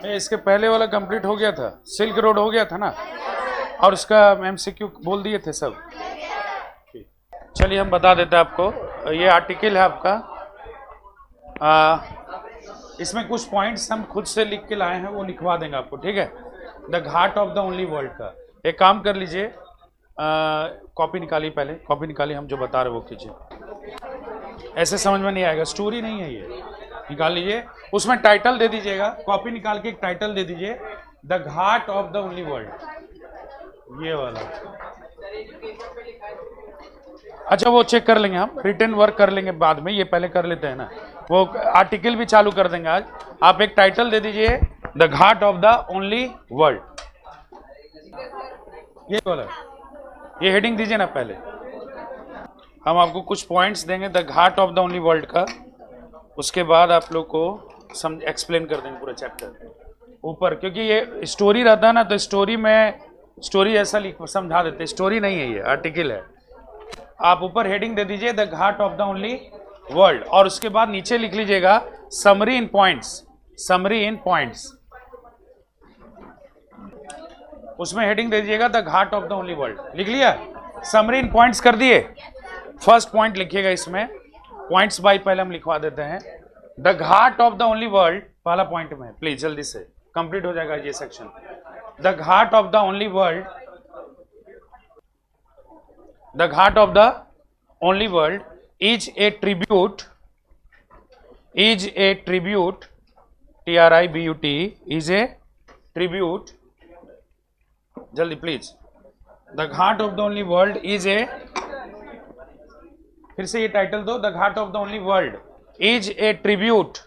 इसके पहले वाला कंप्लीट हो गया था, सिल्क रोड हो गया था ना, और उसका एमसीक्यू बोल दिए थे सब। चलिए हम बता देते हैं आपको, ये आर्टिकल है आपका। इसमें कुछ पॉइंट्स हम खुद से लिख के लाए हैं, वो लिखवा देंगे आपको, ठीक है। The ghat of the only world का एक काम कर लीजिए, कॉपी निकालिए, पहले कॉपी निकालिए, हम जो बता रहे वो कीजिए, ऐसे समझ में नहीं आएगा, स्टोरी नहीं है ये। निकाल लीजिए, उसमें टाइटल दे दीजिएगा, कॉपी निकाल के एक टाइटल दे दीजिए, the ghat of the only world, ये वाला। अच्छा वो चेक कर लेंगे, हम रिटर्न वर्क कर लेंगे बाद में, ये पहले कर लेते हैं ना, वो आर्टिकल भी चालू कर देंगे आज। आप एक टाइटल दे दीजिए, the ghat of the only world, ये वाला, ये हेडिंग दीजिए ना पहले। हम आपको कुछ पॉइंट्स देंगे the ghat of the only world का, उसके बाद आप लोग को समझ एक्सप्लेन कर देंगे पूरा चैप्टर ऊपर, क्योंकि ये स्टोरी रहता है ना, तो स्टोरी में स्टोरी ऐसा समझा देते, स्टोरी नहीं है ये, आर्टिकल है। आप ऊपर हेडिंग दे दीजिए the ghat of the only world, और उसके बाद नीचे लिख लीजिएगा समरी इन पॉइंट्स, समरी इन पॉइंट्स, उसमें हेडिंग दे दीजिएगा the ghat of the only world. लिख लिया, समरी इन पॉइंट्स कर दिए। फर्स्ट पॉइंट लिखिएगा, इसमें पॉइंट्स बाय पहले हम लिखवा देते हैं। The ghat of the only world पहला पॉइंट में, प्लीज जल्दी से कंप्लीट हो जाएगा ये section. The ghat of the only world, the ghat of the only world is a tribute, is a tribute, TRIBUT, is a tribute, जल्दी please. The ghat of the only world is a, फिर से ये title दो, the ghat of the only world is a tribute,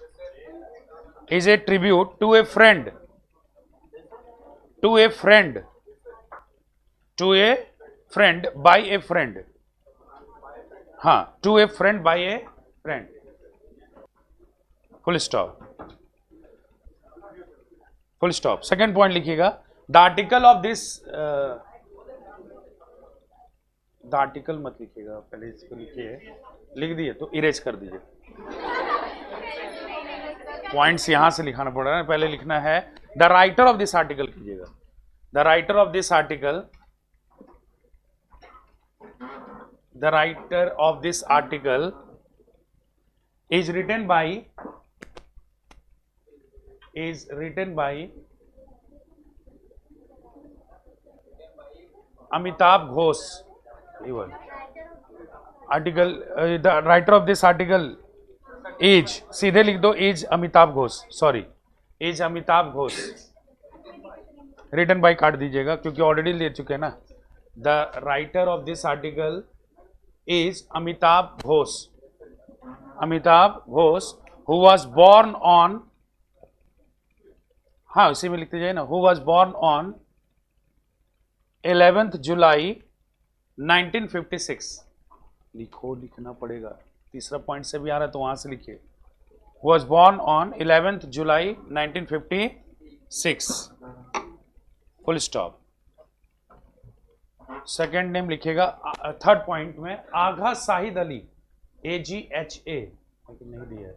is a tribute to a friend, to a friend, to a friend by a friend, हाँ, to a friend by a friend, full stop, full stop. Second point लिखिएगा, the article of this, the article मत लिखिएगा, पहले इसको लिखिए, लिख दिए तो इरेज कर दीजिए, पॉइंट्स यहां से लिखाना पड़ रहा है, पहले लिखना है the writer of this article कीजिएगा, the writer of this article, the writer of this article is written by Amitabh Ghosh, article, the writer of this article is, सीधे लिख दो, is Amitabh Ghosh, sorry, is Amitabh Ghosh, written by काट दीजिएगा क्योंकि already ले चुके हैं ना। The writer of this article is Amitabh Ghosh, Amitabh Ghosh, who was born on, हाँ उसी में लिखते जाए ना, who was born on 11th July 1956, लिखो, लिखना पड़ेगा, तीसरा पॉइंट से भी आ रहा है तो वहां से लिखिए, who was born on 11th July 1956, full stop. Second name लिखेगा, थर्ड पॉइंट में, आगा शाहिद अली, AGHA, नहीं दिया है,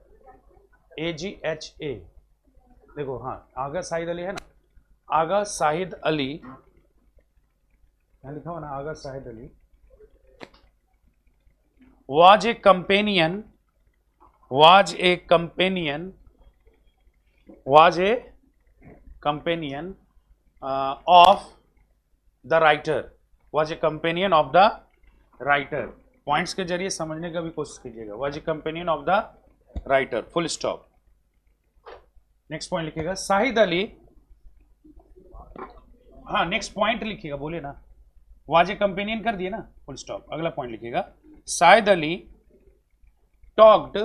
AGHA, देखो, हाँ आगा शाहिद अली है ना, आगा शाहिद अली, लिखा हुआ ना, Agha Shahid Ali was a companion, was a companion, was a companion of the writer, was a companion of the writer, points के जरिए समझने का भी कोशिश कीजिएगा, was a companion of the writer, full stop. Next point लिखिएगा, शाहिद अली, हाँ नेक्स्ट पॉइंट लिखिएगा, बोलिए ना, was a companion कर दिए ना, फुल स्टॉप। अगला पॉइंट लिखिएगा, शाहिद अली talked,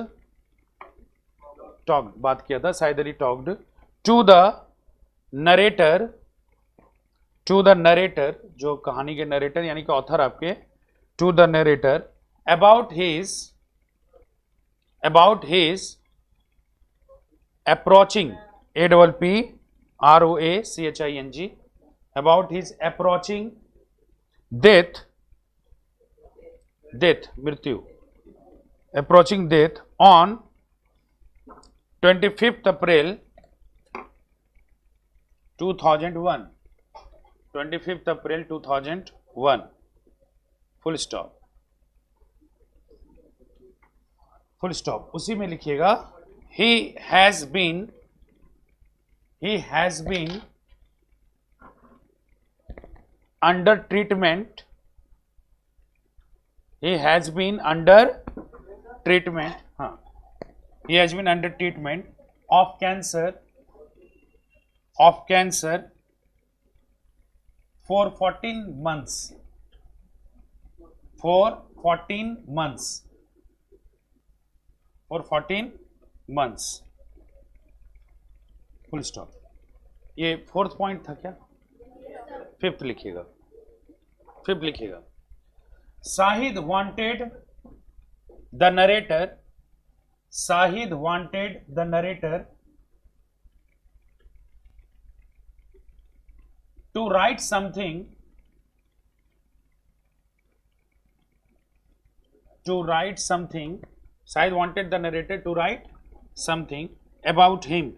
बात किया था, Shahid Ali talked to the narrator, to the narrator, जो कहानी के नरेटर यानी कि ऑथर आपके, to the narrator about his approaching, APPROACHING, about his approaching death, मृत्यु, approaching death on 25th April 2001, 25th April 2001, full stop, full stop. उसी में लिखिएगा he has been under treatment, he has been under treatment, हाँ, he has been under treatment of cancer for 14 months, for 14 months, full stop. ये fourth point था क्या? Fifth लिखिएगा, fifth लिखिएगा। Shahid wanted the narrator to write something Shahid wanted the narrator to write something about him,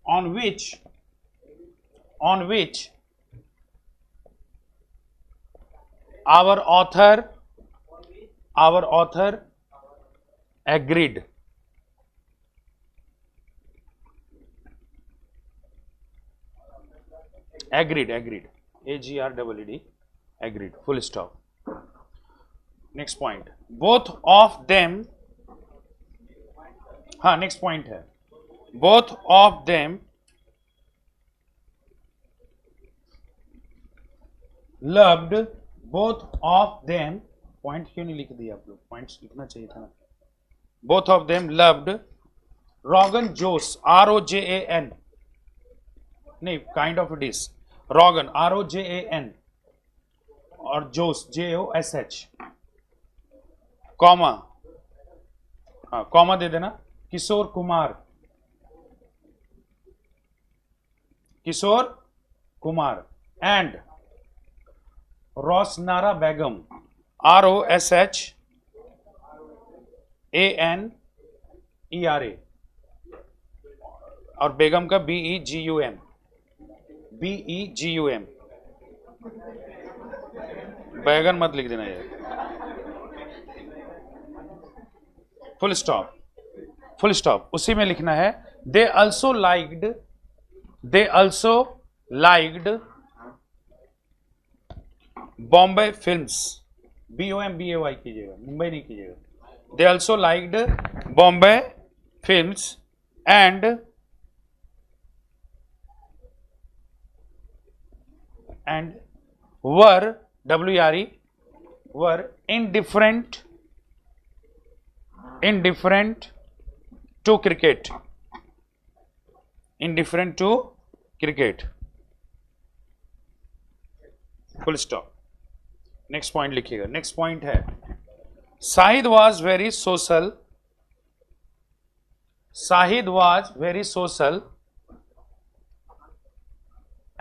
on which our author agreed. Agreed, AGREED, agreed, full stop. Next point, both of them, हाँ next point है, both of them loved, point क्यों नहीं लिख दिया आप लोग? Points लिखना चाहिए था ना। both of them loved Rogan Josh, ROJAN, नहीं kind of dish, Rogan ROJAN और Josh JOSH, कॉमा, हाँ कॉमा दे देना, Kishore Kumar and Roshanara Begum, ROSHANERA, और बेगम का BEGUM, बैगन मत लिख देना यार। फुल स्टॉप, उसी में लिखना है they also liked Bombay films, BOMBAY कीजिएगा, मुंबई नहीं कीजिएगा। they also liked Bombay films and were indifferent to cricket, full stop. Next point लिखिएगा। नेक्स्ट पॉइंट है Shahid was very social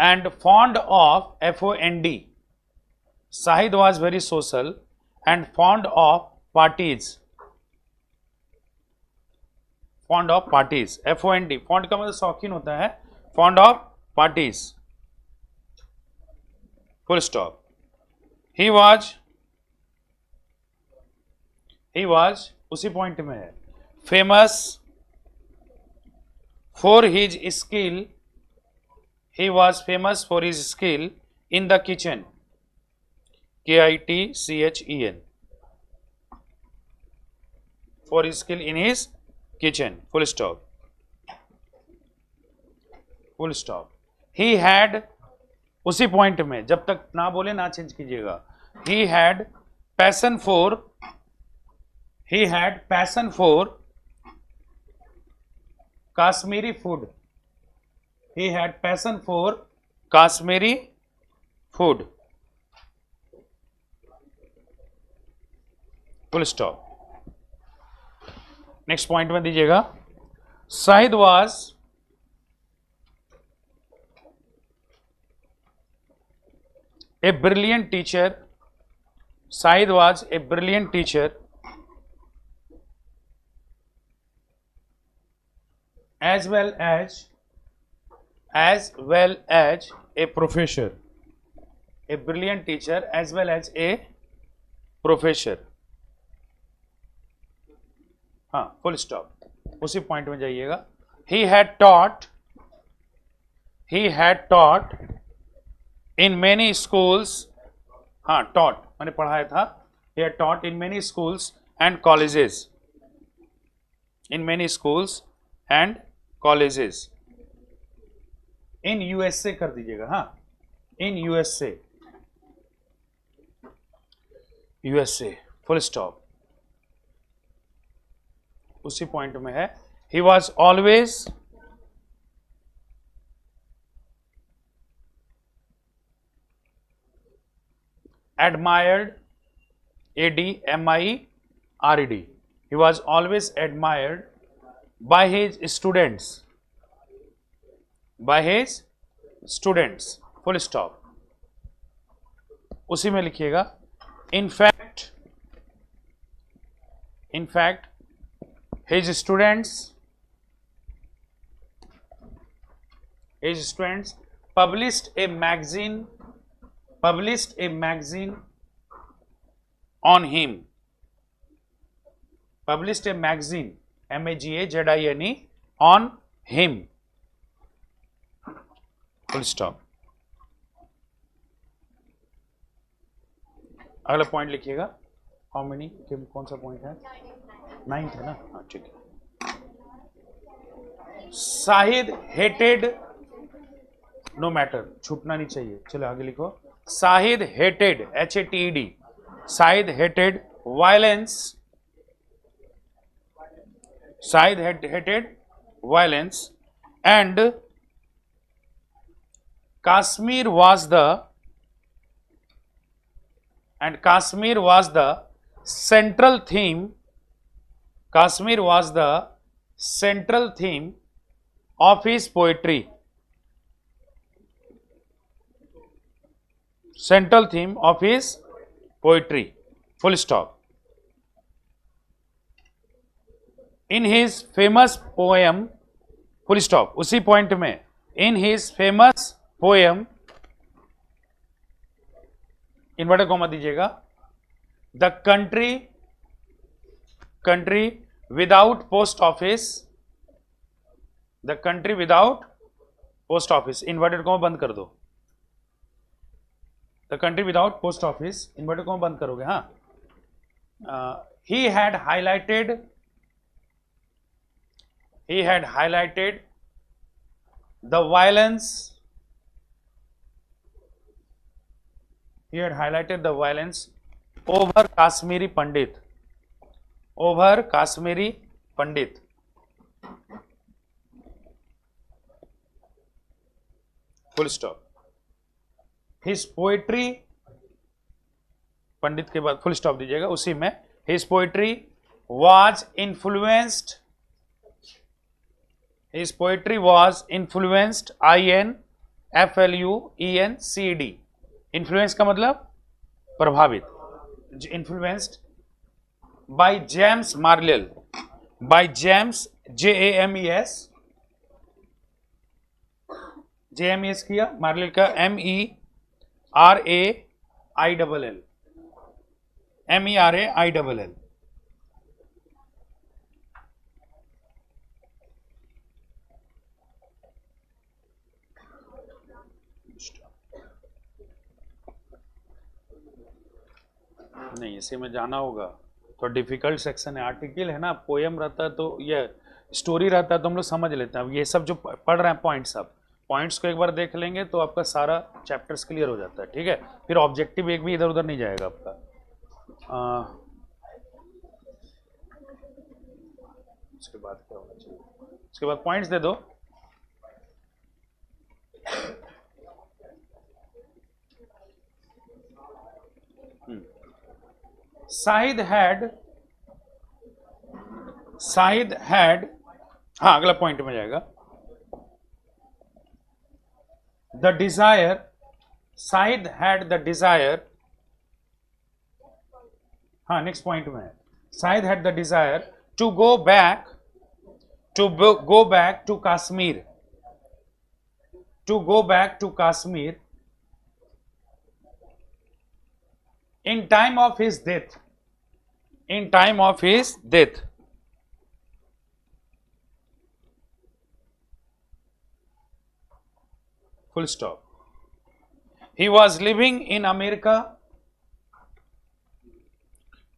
and fond of FOND. Shahid was very social and fond of parties. FOND, fond का मतलब शौकीन होता है, fond of parties, full stop. He was उसी point में है, famous for his skill. He was famous for his skill in the kitchen, KITCHEN, for his skill in his kitchen, full stop. He had, उसी point में, जब तक ना बोले ना चेंज कीजिएगा। He had passion for Kashmiri food. He had passion for Kashmiri food, full stop. Next point में दीजिएगा Shahid was a brilliant teacher. Shahid was a brilliant teacher as well as a professor, a brilliant teacher as well as a professor. हाँ, full stop, उसी point में जाइएगा. he had taught in many schools. हाँ, taught मैंने पढ़ाया था. he had taught in many schools and colleges. in many schools and colleges. in USA कर दीजिएगा. हाँ, in USA फुल स्टॉप, उसी पॉइंट में है. he was always admired, ADMIRED. he was always admired by his students, full stop, उसी में लिखिएगा. in fact his students published a magazine on him. published a magazine, MAGAZINE, on him. Full stop. अगला point लिखिएगा. How many, कौन सा point है? 9th है ना. हाँ, ठीक है. शाहिद हेटेड, नो मैटर, छूटना नहीं चाहिए. चलो आगे लिखो. Shahid hated, HATED, Shahid hated violence. Shahid hated violence, and Kashmir was the central theme. Kashmir was the central theme of his poetry. Central theme of his poetry. Full stop. in his famous poem, full stop, उसी point में, in his famous poem, inverter comma दीजिएगा. the country without post office, the country without post office, inverted comma बंद कर दो. the country without post office, inverted comma बंद करोगे. हाँ. he had highlighted the violence. He had highlighted the violence over Kashmiri Pandit. Full stop. His poetry, पंडित के बाद full stop दीजिएगा, उसी में. His poetry was influenced, INFLUENCED. Influence का मतलब प्रभावित. influenced by James Marlell, JAMES किया, मार्लेल का MERAILL. नहीं, इसे में जाना होगा. तो डिफिकल्ट सेक्शन है. आर्टिकल है ना, पोएम रहता है तो ये स्टोरी रहता है तो हम लोग समझ लेते हैं. अब ये सब जो पढ़ रहे हैं पॉइंट्स, आप पॉइंट्स को एक बार देख लेंगे तो आपका सारा चैप्टर्स क्लियर हो जाता है. ठीक है, फिर ऑब्जेक्टिव एक भी इधर उधर नहीं जाएगा आपका. उसके बाद क्या होना चाहिए? उसके बाद पॉइंट्स दे दो. शाहिद हैड, हाँ अगला पॉइंट में जाएगा. The desire, Shahid had the desire, हाँ नेक्स्ट पॉइंट में है. Shahid had the desire to go back to Kashmir. To go back to Kashmir in time of his death. In time of his death. Full stop. He was living in America.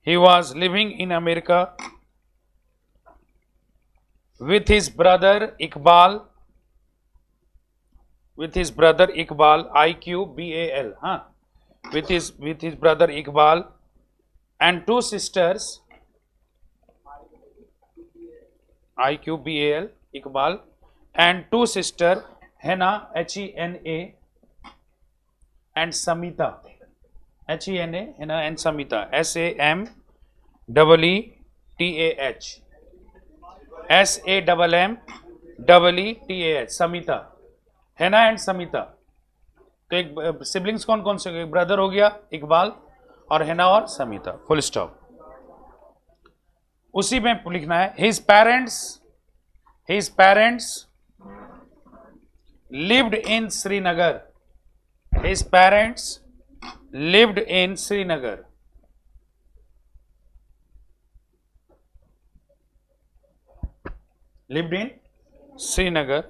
He was living in America with his brother Iqbal. With his brother Iqbal, Iqbal, huh? With his brother Iqbal and two sisters, Iqbal, Iqbal, and two sisters, Hena, Hena, and Samita, Hena, Hena and Samita, Sammeetah, Sammeetah, Samita, Hena and Samita. तो एक siblings कौन कौन से, एक brother हो गया इकबाल और हेना और समीता. Full stop. उसी में लिखना है his parents lived in Srinagar. His parents lived in Srinagar. Lived in Srinagar.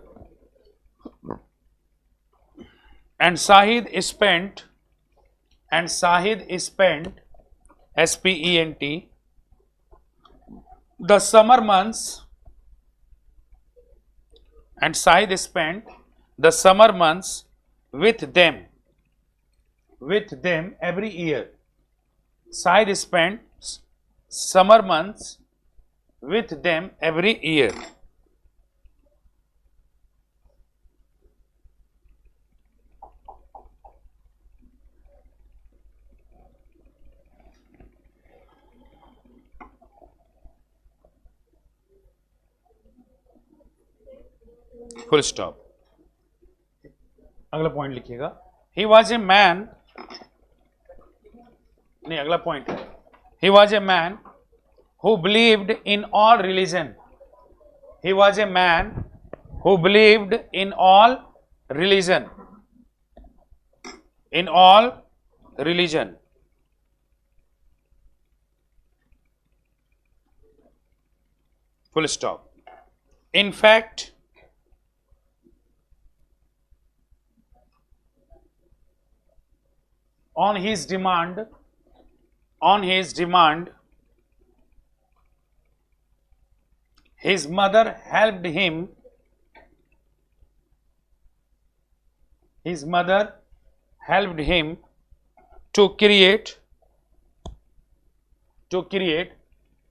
And Shahid spent, SPENT, the summer months, and Shahid spent the summer months with them every year. Shahid spent summer months with them every year. Full stop. अगला point लिखिएगा. ही was a man, नहीं अगला point है. ही was a man who believed in all religion. He was a man who believed in all religion. In all religion. Full stop. In fact, on his demand, his mother helped him. His mother helped him to create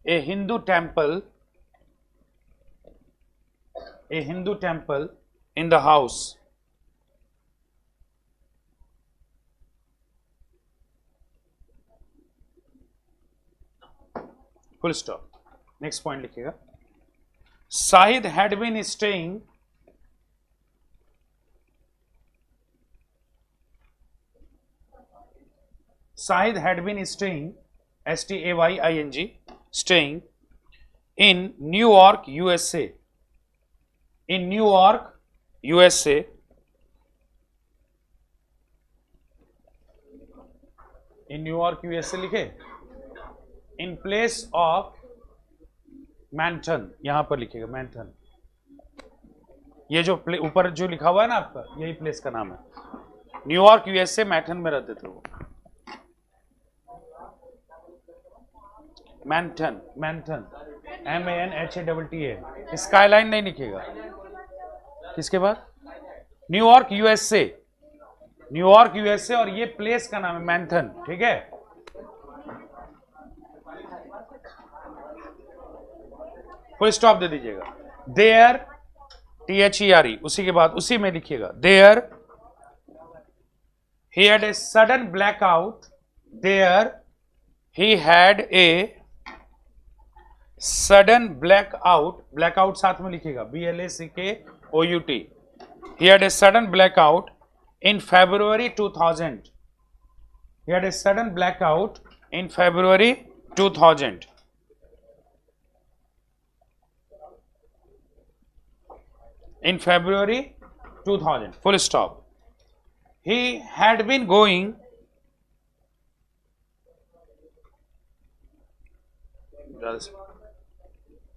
a Hindu temple in the house. Full stop. Next point लिखिएगा. Shahid had been staying STAYING, staying in Newark, USA. In Newark, USA. In Newark, USA लिखे. In place of Manhattan, यहां पर लिखेगा Manhattan. ये जो ऊपर जो लिखा हुआ है ना आपका, यही प्लेस का नाम है. न्यूयॉर्क यूएसए, मैनहट्टन में रहते थे वो. Manhattan MANHATTA. स्काईलाइन नहीं लिखेगा. किसके बाद? New York USA. और ये प्लेस का नाम है मैनहट्टन. ठीक है. फुल स्टॉप दे दीजिएगा. देयर THERE, उसी के बाद उसी में लिखिएगा. There he had a sudden blackout. There he had a sudden blackout. blackout साथ में लिखिएगा. BLACKOUT. he had a sudden blackout in February 2000. he had a sudden blackout in February 2000. in February 2000, full stop. He had been going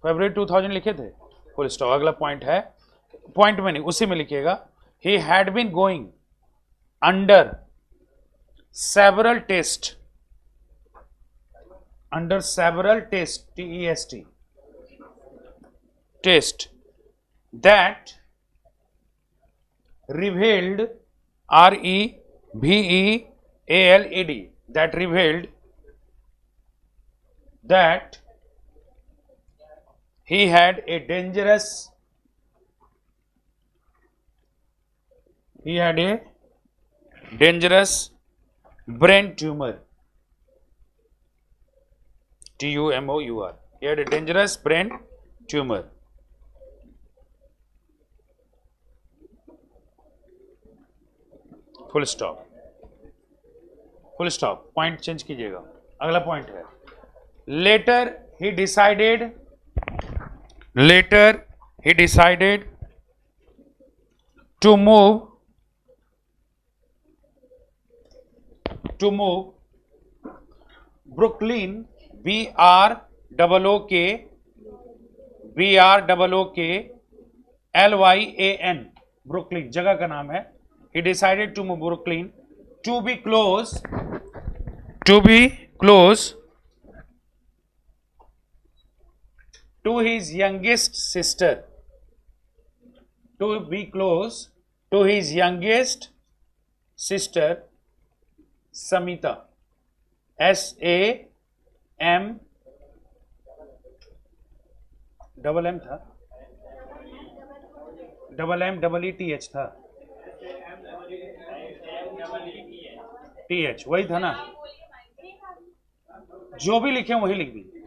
February 2000 लिखे थे, full stop. अगला point है, point में नहीं, उसी में लिखिएगा. He had been going under several tests, under several tests, T-E-S-T, test that revealed, R-E-V-E-A-L-E-D, that revealed that he had a dangerous brain tumor, T-U-M-O-U-R. He had a dangerous brain tumor. Full stop, full stop. Point change कीजिएगा. अगला point है, later he decided to move Brooklyn, BROOKLYAN, Brooklyn जगह का नाम है. He decided to move Brooklyn to be close to his youngest sister, Samita, S-A-M double M था, double M double E-T-H था, TH वही था ना, जो भी लिखे वही लिख दीजिए.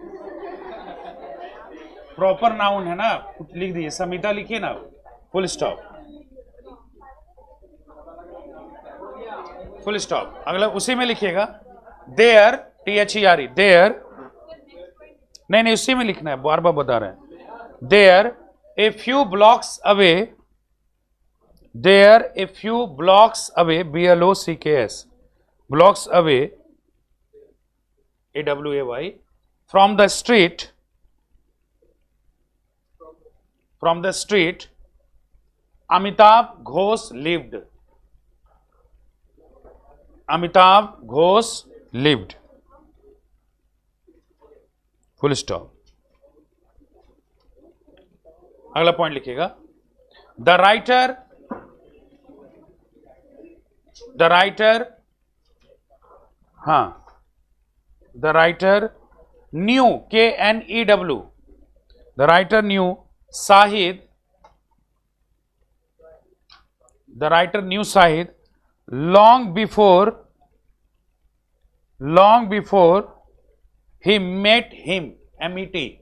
प्रॉपर नाउन है ना, लिख दीजिए. समिता लिखिए ना, फुल स्टॉप, फुल स्टॉप. अगला उसी में लिखिएगा. देयर, THERE, देयर, नहीं उसी में लिखना है, बार बार बता रहे हैं. There a few blocks away, BLOCKS, blocks away, AWAY, from the street, Amitabh Ghosh lived, full stop. अगला पॉइंट लिखिएगा. The writer knew, K-N-E-W, the writer knew Shahid long before he met him, M-E-T,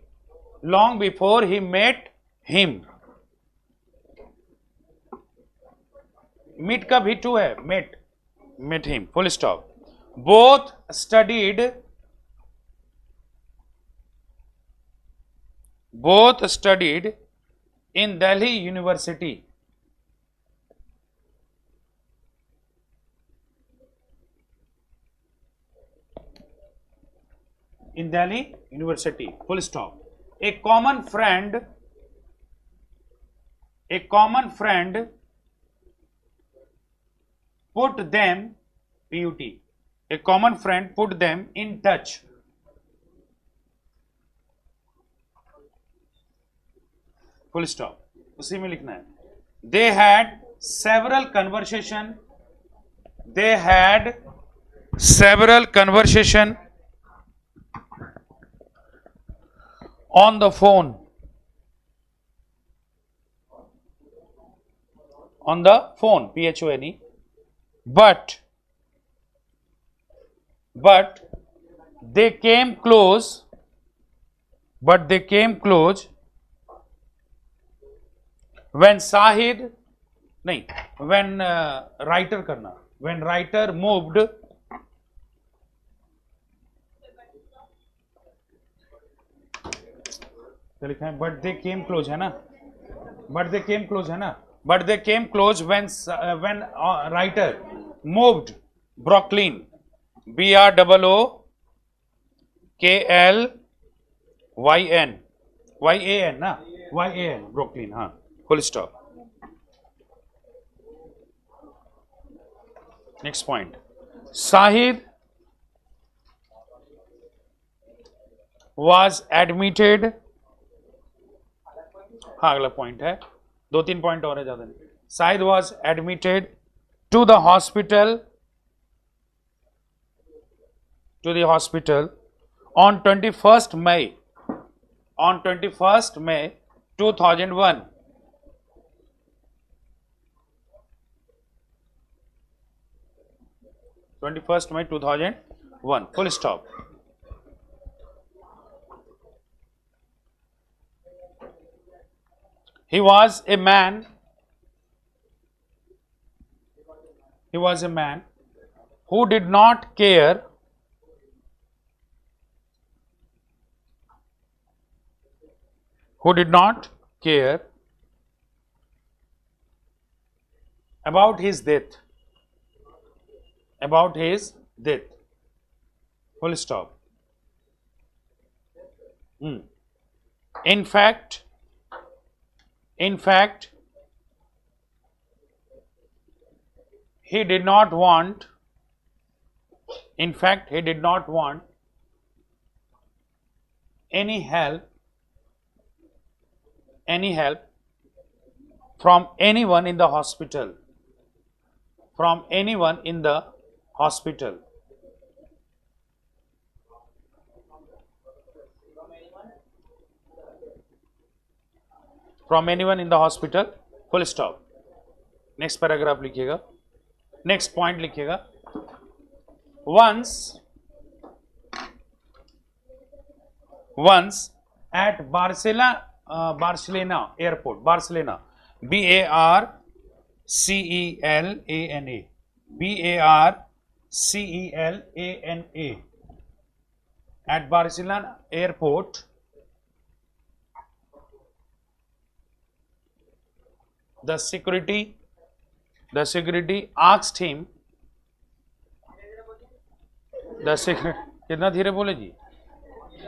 long before he met him. meet का भी to है, met him, full stop. both studied in Delhi University. Full stop. A common friend put them, PUT, a common friend put them in touch. Full stop. उसी में लिखना है. They had several conversation on the phone, PHONE, but they came close when writer moved लिखा है, but they came close है ना, but they came close है ना, but they came close when writer moved Brooklyn, BROOKLYN, YAN ना, YAN Brooklyn, हाँ, full stop. Next point, Shahid was admitted. हाँ अगला पॉइंट है, 2-3 पॉइंट और है, ज्यादा नहीं. Shahid was admitted to the hospital on 21st May 2001. May 2001. Full stop. He was a man who did not care about his death. Full stop. In fact, he did not want any help from anyone in the hospital. From anyone in the hospital. Full stop. Next paragraph लिखिएगा, next point लिखिएगा. once at Barcelona airport, Barcelona, BARCELANA, at Barcelona airport, the security asked him, कितना धीरे बोले जी,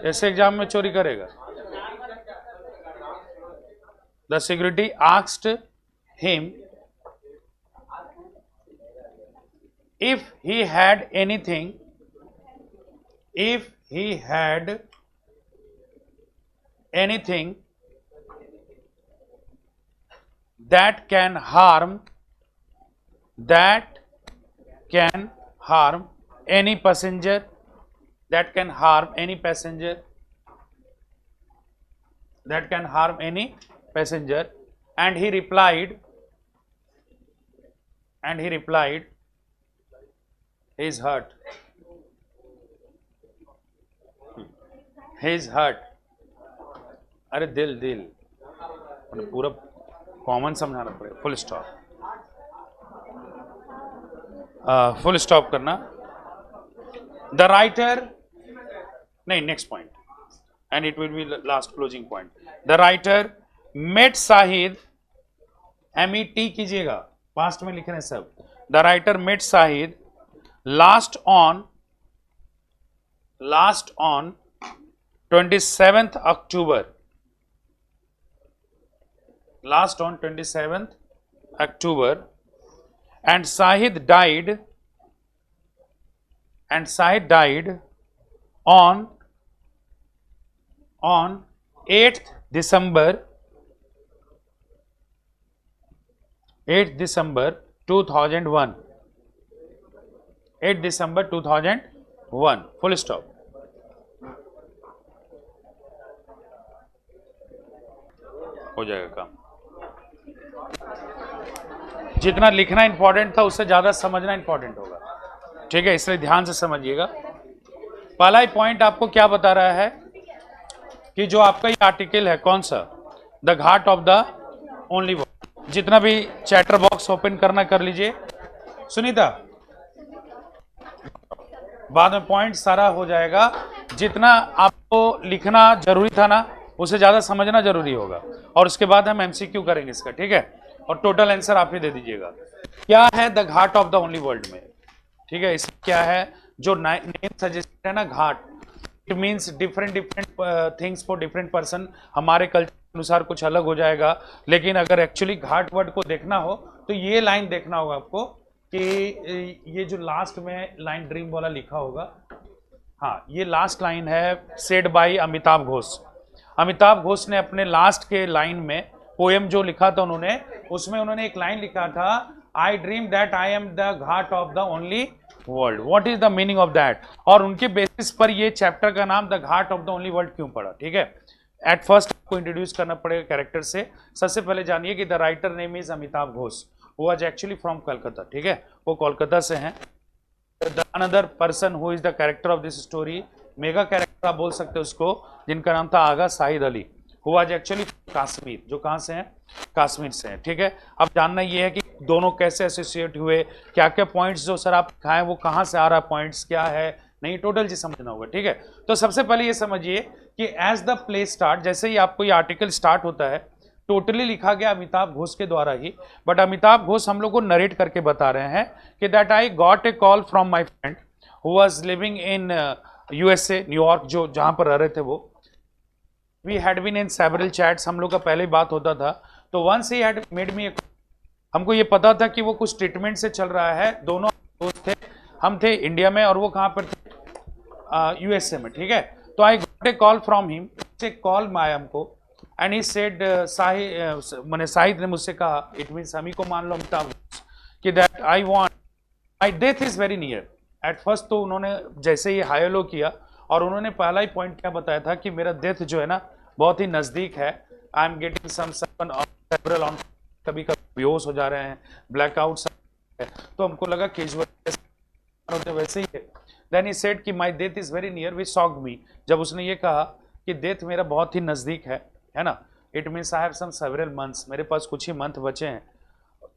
ऐसे exam में चोरी करेगा. The security asked him if he had anything that can harm any passenger, and he replied, his hurt. अरे दिल पूरा कॉमन समझाना पड़ेगा. फुल स्टॉप करना. द राइटर, नहीं, next point, and it will be last closing point. The writer met Shahid, MET कीजिएगा, past में लिख रहे हैं सब. The writer met Shahid last on 27th October. And Shahid died on 8th December 2001. 8 December 2001. Full stop. हो जाएगा काम. जितना लिखना इंपॉर्टेंट था उससे ज्यादा समझना इंपॉर्टेंट होगा, ठीक है, इसलिए ध्यान से समझिएगा. पहला ही पॉइंट आपको क्या बता रहा है कि जो आपका ये आर्टिकल है, कौन सा, the ghat of the only world. जितना भी चैटर बॉक्स ओपन करना कर लीजिए. सुनीता, बाद में पॉइंट सारा हो जाएगा. जितना आपको लिखना जरूरी था ना, उसे ज़्यादा समझना जरूरी होगा, और उसके बाद हम एमसीक्यू करेंगे इसका, ठीक है। और टोटल आंसर आप ही दे दीजिएगा। क्या है the ghat of the only world में, ठीक है। इसमें क्या है, जो नेम सजेस्ट है ना, ghat, it means different different things for different person. हमारे कल्चर के अनुसार कुछ अलग हो जाएगा, लेकिन अगर एक्चुअली घाट वर्ड को देखना हो तो ये लाइन देखना होगा आपको कि ये जो लास्ट में लाइन ड्रीम वाला लिखा होगा, हाँ ये लास्ट लाइन है, सेड बाय अमिताभ घोष। अमिताभ घोष ने अपने लास्ट के लाइन में पोएम जो लिखा था उन्होंने, उसमें उन्होंने एक लाइन लिखा था, आई dream that I am the ghat of the only world, what is the meaning of that. और उनके बेसिस पर ये चैप्टर का नाम the ghat of the only world क्यों पड़ा, ठीक है। एट फर्स्ट आपको इंट्रोड्यूस करना पड़ेगा कैरेक्टर से। सबसे पहले जानिए कि the writer name is Amitabh Ghosh, वो वाज एक्चुअली फ्रॉम कलकत्ता, ठीक है, वो कोलकाता से हैं। The another person who is the character of this story, mega character आप बोल सकते हो उसको, जिनका नाम था Agha Shahid Ali, who was actually Kashmir, जो कहाँ से हैं, कश्मीर से हैं, ठीक है। अब जानना ये है कि दोनों कैसे एसोसिएट हुए, क्या क्या पॉइंट्स जो सर आप दिखाएं वो कहाँ से आ रहा है, पॉइंट्स क्या है, नहीं टोटल चीज समझना होगा, ठीक है। तो सबसे पहले ये समझिए कि एज द प्ले स्टार्ट, जैसे ही आपको ये आर्टिकल स्टार्ट होता है, टोटली लिखा गया अमिताभ घोष के द्वारा ही, बट अमिताभ घोष हम लोग को नरेट करके बता रहे हैं कि that I got a call from my friend who was living in USA, New York, जो जहां पर रह रहे थे वो। We had been in several chats, हम लोग का पहले बात होता था। तो once he had made me, हमको ये पता था कि वो कुछ ट्रीटमेंट से चल रहा है, दोनों दोस्त थे, हम थे इंडिया में और वो कहाँ पर थे, यूएसए में, ठीक है। तो आई got a call from him, से कॉल में आया हमको, एंड ही सेड मैंने शाहिद ने मुझसे कहा, इट मीन्स हम ही को मान लो अमिताभ, कि that I want, my death is very near. At first तो उन्होंने जैसे ही हाई लो किया, और उन्होंने पहला ही पॉइंट क्या बताया था कि मेरा डेथ जो है ना बहुत ही नजदीक है, I am getting several on, कभी कभी बेहोश हो जा रहे हैं, ब्लैकआउट, तो हमको लगा कैजुअल होते वैसे ही है। देन ही सेड कि my death is very near, which shocked मी, जब उसने ये कहा कि डेथ मेरा बहुत ही नजदीक है ना, it means I have some several months, मेरे पास कुछ ही मंथ बचे हैं।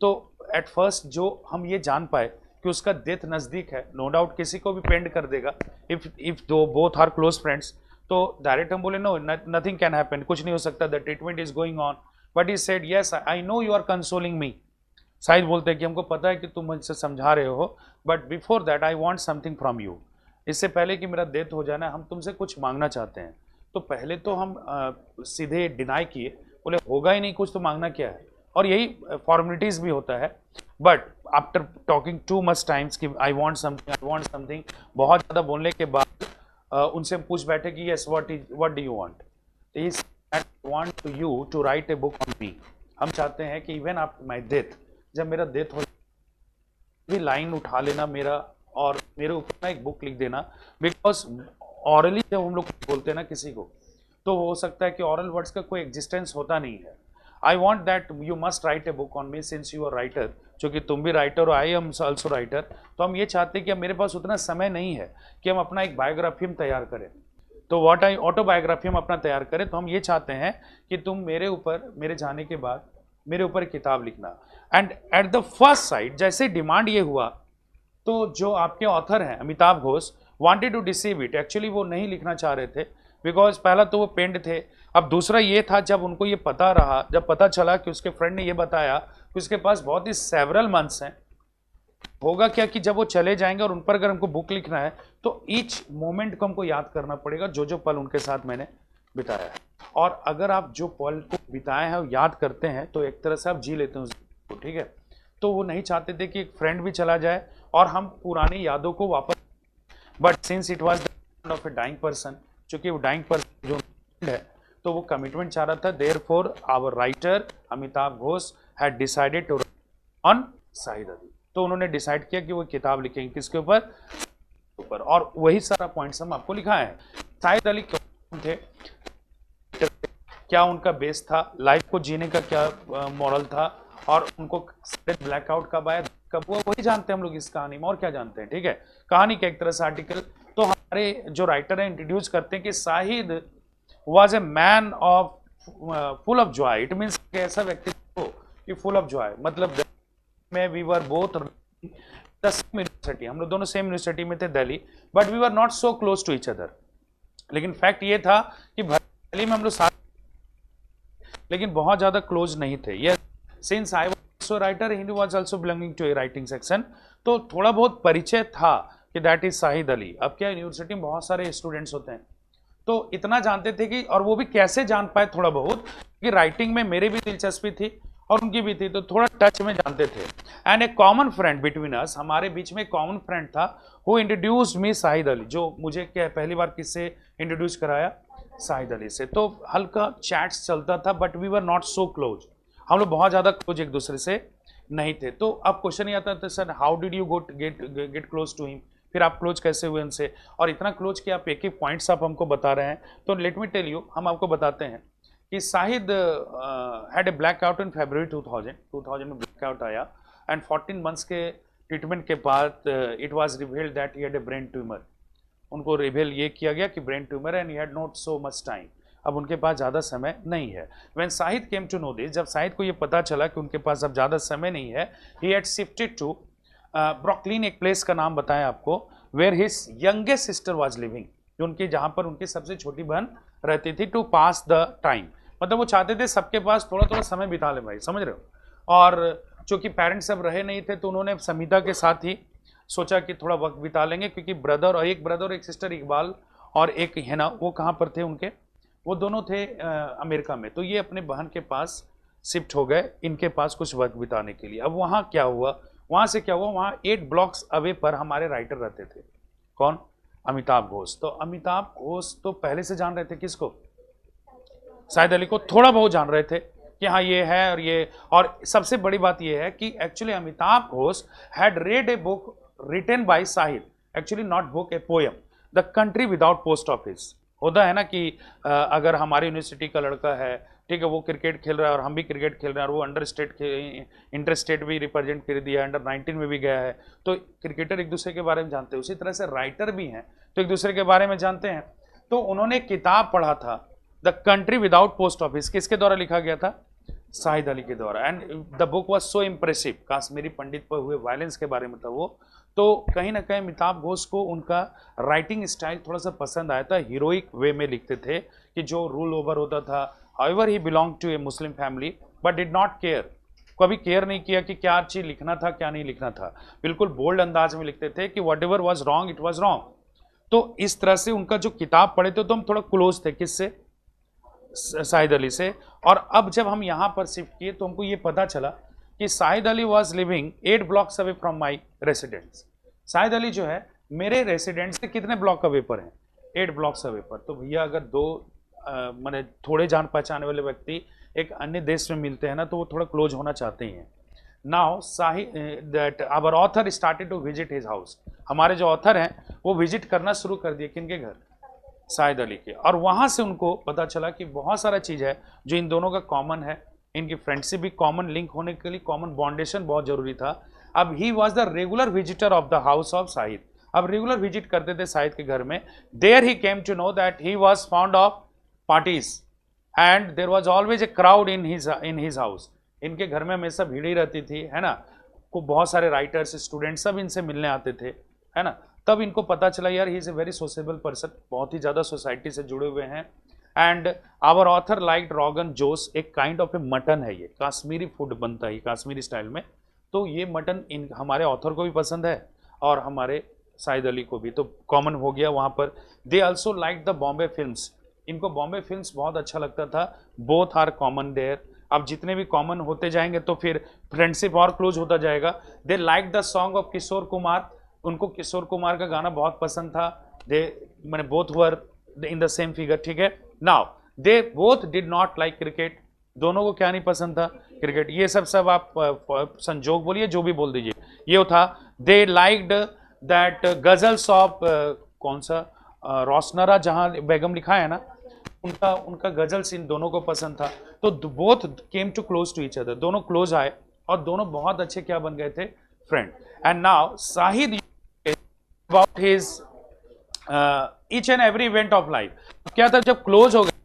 तो एट फर्स्ट जो हम ये जान पाए कि उसका डेथ नजदीक है, नो डाउट किसी को भी पेंड कर देगा, इफ दो बोथ आर क्लोज फ्रेंड्स, तो डायरेक्ट हम बोले नो, नथिंग कैन हैपन, कुछ नहीं हो सकता, the treatment is going on, but he said yes I know you are consoling me. शायद बोलते हैं कि हमको पता है कि तुम मुझसे समझा रहे हो, but before that I want something from you, इससे पहले कि मेरा डेथ हो जाना हम तुमसे कुछ मांगना चाहते हैं। तो पहले तो हम सीधे डिनाई किए, बोले होगा ही नहीं कुछ तो मांगना क्या है, और यही फॉर्मेलिटीज भी होता है। But after talking too much times कि आई वांट समथिंग, बहुत ज़्यादा बोलने के बाद उनसे हम पूछ बैठे कि yes what do you want, is I want you to write a book on me, हम चाहते हैं कि इवन आफ्टर माई डेथ, जब मेरा डेथ हो भी लाइन उठा लेना मेरा, और मेरे ऊपर ना एक बुक लिख देना, बिकॉज ऑरली जब हम लोग बोलते हैं ना किसी को, तो हो सकता है कि ऑरल वर्ड्स का कोई एग्जिस्टेंस होता नहीं है। I want that you must write a book on me, since you are writer, क्योंकि तुम भी राइटर हो, आई एम ऑल्सो राइटर, तो हम ये चाहते हैं कि मेरे पास उतना समय नहीं है कि हम अपना एक बायोग्राफी हम तैयार करें, तो व्हाट आई ऑटोबायोग्राफी हम अपना तैयार करें, तो हम ये चाहते हैं कि तुम मेरे ऊपर, मेरे जाने के बाद मेरे ऊपर किताब लिखना। And at the first side जैसे डिमांड ये हुआ, तो जो आपके ऑथर हैं Amitabh Ghosh wanted to deceive it, actually वो नहीं लिखना चाह रहे थे, बिकॉज पहला तो वो पेंड थे, अब दूसरा ये था जब उनको ये पता रहा, जब पता चला कि उसके फ्रेंड ने ये बताया कि उसके पास बहुत ही सेवरल मंथ्स हैं, होगा क्या कि जब वो चले जाएंगे और उन पर अगर हमको बुक लिखना है तो ईच मोमेंट को हमको याद करना पड़ेगा, जो जो पल उनके साथ मैंने बिताया है, और अगर आप जो पल को बिताए हैं वो याद करते हैं तो एक तरह से आप जी लेते हैं उसको, ठीक है। तो वो नहीं चाहते थे कि एक फ्रेंड भी चला जाए और हम पुरानी यादों को वापस, but since it was the of a dying person, चूंकि वो डाइंग पर्सन जो है तो वो कमिटमेंट चाह रहा था, therefore our writer Amitabh Ghosh had decided to on Shahid Ali, तो उन्होंने डिसाइड किया कि वो किताब लिखेंगे किसके ऊपर, और वही सारा पॉइंट्स हम आपको लिखा है। शाहिद अली कौन थे, क्या उनका बेस था, लाइफ को जीने का क्या मॉरल था, और उनको ब्लैकआउट कब आया कब हुआ, वही जानते हैं हम लोग इस कहानी में, और क्या जानते हैं, ठीक है। कहानी का एक तरह से आर्टिकल तो हमारे जो राइटर है इंट्रोड्यूस करते हैं कि Shahid was a man of full of Joy, it means ऐसा व्यक्ति कि फुल ऑफ जॉय, मतलब में वी वर बोथ यूनिवर्सिटी, हम लोग दोनों सेम यूनिवर्सिटी में थे Delhi, but we were not so close to each other, लेकिन फैक्ट ये था कि दिल्ली में हम लोग साथ लेकिन बहुत ज़्यादा क्लोज नहीं थे। ये since I was writer he was also belonging to a writing section, तो थोड़ा बहुत परिचय था कि दैट इज शाहिद अली। अब क्या यूनिवर्सिटी में बहुत सारे स्टूडेंट्स होते हैं, तो इतना जानते थे कि, और वो भी कैसे जान पाए थोड़ा बहुत, कि राइटिंग में मेरी भी दिलचस्पी थी और उनकी भी थी, तो थोड़ा टच में जानते थे। And A common friend between us, हमारे बीच में कॉमन फ्रेंड था, वो इंट्रोड्यूस्ड मी शाहिद अली, जो मुझे क्या पहली बार किससे इंट्रोड्यूस कराया, शाहिद अली से। तो हल्का चैट्स चलता था, but we were not so close, हम लोग बहुत ज़्यादा क्लोज एक दूसरे से नहीं थे। तो अब क्वेश्चन ये आता था, sir how did you get close to him, फिर आप क्लोज कैसे हुए उनसे, और इतना क्लोज कि आप एक एक पॉइंट्स आप हमको बता रहे हैं। तो लेट मी टेल यू, हम आपको बताते हैं कि Shahid had a black out in February 2000 में ब्लैक आउट आया, एंड 14 मंथ्स के ट्रीटमेंट के बाद it was revealed that he had a brain tumour. उनको रिवील ये किया गया कि brain tumour and he had not so much time, अब उनके पास ज़्यादा समय नहीं है। When Shahid came to know this, जब शाहिद को ये पता चला कि उनके पास अब ज़्यादा समय नहीं है, he had shifted to Brooklyn, एक प्लेस का नाम बताया आपको, where his youngest sister was living, जो उनकी, जहाँ पर उनकी सबसे छोटी बहन रहती थी, टू पास द टाइम। मतलब वो चाहते थे सबके पास थोड़ा थोड़ा समय बिता ले भाई, समझ रहे हो। और चूंकि पेरेंट्स सब रहे नहीं थे, तो उन्होंने समीता के साथ ही सोचा कि थोड़ा वक्त बिता लेंगे, क्योंकि ब्रदर और एक सिस्टर इकबाल और एक है ना, वो कहाँ पर थे उनके, वो दोनों थे अमेरिका में। तो ये अपने बहन के पास शिफ्ट हो गए, इनके पास कुछ वक्त बिताने के लिए। अब वहाँ क्या हुआ, वहाँ से क्या हुआ, वहाँ 8 ब्लॉक्स अवे पर हमारे राइटर रहते थे। कौन, अमिताभ घोष। तो अमिताभ घोष तो पहले से जान रहे थे किसको, शाहिद अली को, थोड़ा बहुत जान रहे थे कि हाँ ये है और ये। और सबसे बड़ी बात ये है कि actually Amitabh Ghosh had read a book written by Shahid, actually not book, a poem, the country without post office. होता है ना कि अगर हमारी यूनिवर्सिटी का लड़का है, ठीक है, वो क्रिकेट खेल रहा है और हम भी क्रिकेट खेल रहे हैं, और वो अंडर स्टेट इंटर स्टेट भी रिप्रेजेंट कर दिया, अंडर 19 में भी गया है, तो क्रिकेटर एक दूसरे के बारे में जानते हैं। उसी तरह से राइटर भी हैं, तो एक दूसरे के बारे में जानते हैं। तो उन्होंने किताब पढ़ा था, the country without post office, किसके द्वारा लिखा गया था, शाहिद अली के द्वारा। And the book was so impressive, Kashmiri Pandit पर हुए वायलेंस के बारे में था वो। तो कहीं ना कहीं अमिताभ घोष को उनका राइटिंग स्टाइल थोड़ा सा पसंद आया था, हीरोइक वे में लिखते थे, कि जो रूल ओवर होता था। However he belong to a Muslim family, but did not care, कभी केयर नहीं किया कि क्या चीज़ लिखना था क्या नहीं लिखना था, बिल्कुल बोल्ड अंदाज में लिखते थे कि what ever was wrong it was wrong. तो इस तरह से उनका जो किताब पढ़े थे, तो हम थोड़ा क्लोज थे, किससे, शाहिद अली से। और अब जब हम यहाँ पर शिफ्ट किए, तो हमको ये पता चला कि Shahid Ali was living 8 blocks away from my residence. Shahid Ali जो है मेरे रेसिडेंस से कितने ब्लॉक अवे पर हैं, 8 ब्लॉक्स अवे पर। तो भैया अगर दो मैंने थोड़े जान पहचाने वाले व्यक्ति एक अन्य देश में मिलते हैं ना, तो वो थोड़ा क्लोज होना चाहते ही हैं। Now Shahid that our author started to visit his house, हमारे जो ऑथर हैं वो विजिट करना शुरू कर दिए, किनके घर, शाहिद अली के। और वहाँ से उनको पता चला कि बहुत सारा चीज़ है जो इन दोनों का कॉमन है, इनकी फ्रेंडशिप भी कॉमन लिंक होने के लिए कॉमन बाउंडेशन बहुत जरूरी था। अब he was the regular visitor of the house of Shahid, अब रेगुलर विजिट करते थे शाहिद के घर में। There he came to know that he was found of parties and there was always a crowd in his house, इनके घर में हमेशा भीड़ ही रहती थी, है ना। को बहुत सारे राइटर्स, स्टूडेंट सब इनसे मिलने आते थे, है ना। तब इनको पता चला यार he is a very sociable person, बहुत ही ज़्यादा सोसाइटी से जुड़े हुए हैं। And our author like rogan josh, एक काइंड ऑफ ए मटन है, ये काश्मीरी फूड बनता है काश्मीरी स्टाइल में। तो ये मटन इन हमारे ऑथर को भी पसंद है और हमारे शाहिद अली को भी, तो कॉमन हो गया वहाँ पर। They also like the Bombay films, इनको बॉम्बे फिल्म्स बहुत अच्छा लगता था। बोथ आर कॉमन देयर, अब जितने भी कॉमन होते जाएंगे तो फिर फ्रेंडशिप और क्लोज होता जाएगा। They like the song of Kishore Kumar, उनको किशोर कुमार का गाना बहुत पसंद था। दे मैंने both were in the same figure, ठीक है। Now they both did not like cricket, दोनों को क्या नहीं पसंद था, क्रिकेट। ये सब आप संजोग बोलिए, जो भी बोल दीजिए, ये था। दे लाइक्ड दैट गजल्स ऑफ कौन सा रोशनरा, जहाँ बेगम लिखा है ना, उनका गजल्स इन दोनों को पसंद था। तो both came to close to each other, दोनों क्लोज आए और दोनों बहुत अच्छे क्या बन गए थे, friend. And now Shahid about his each and every event of life, क्या था जब क्लोज हो गए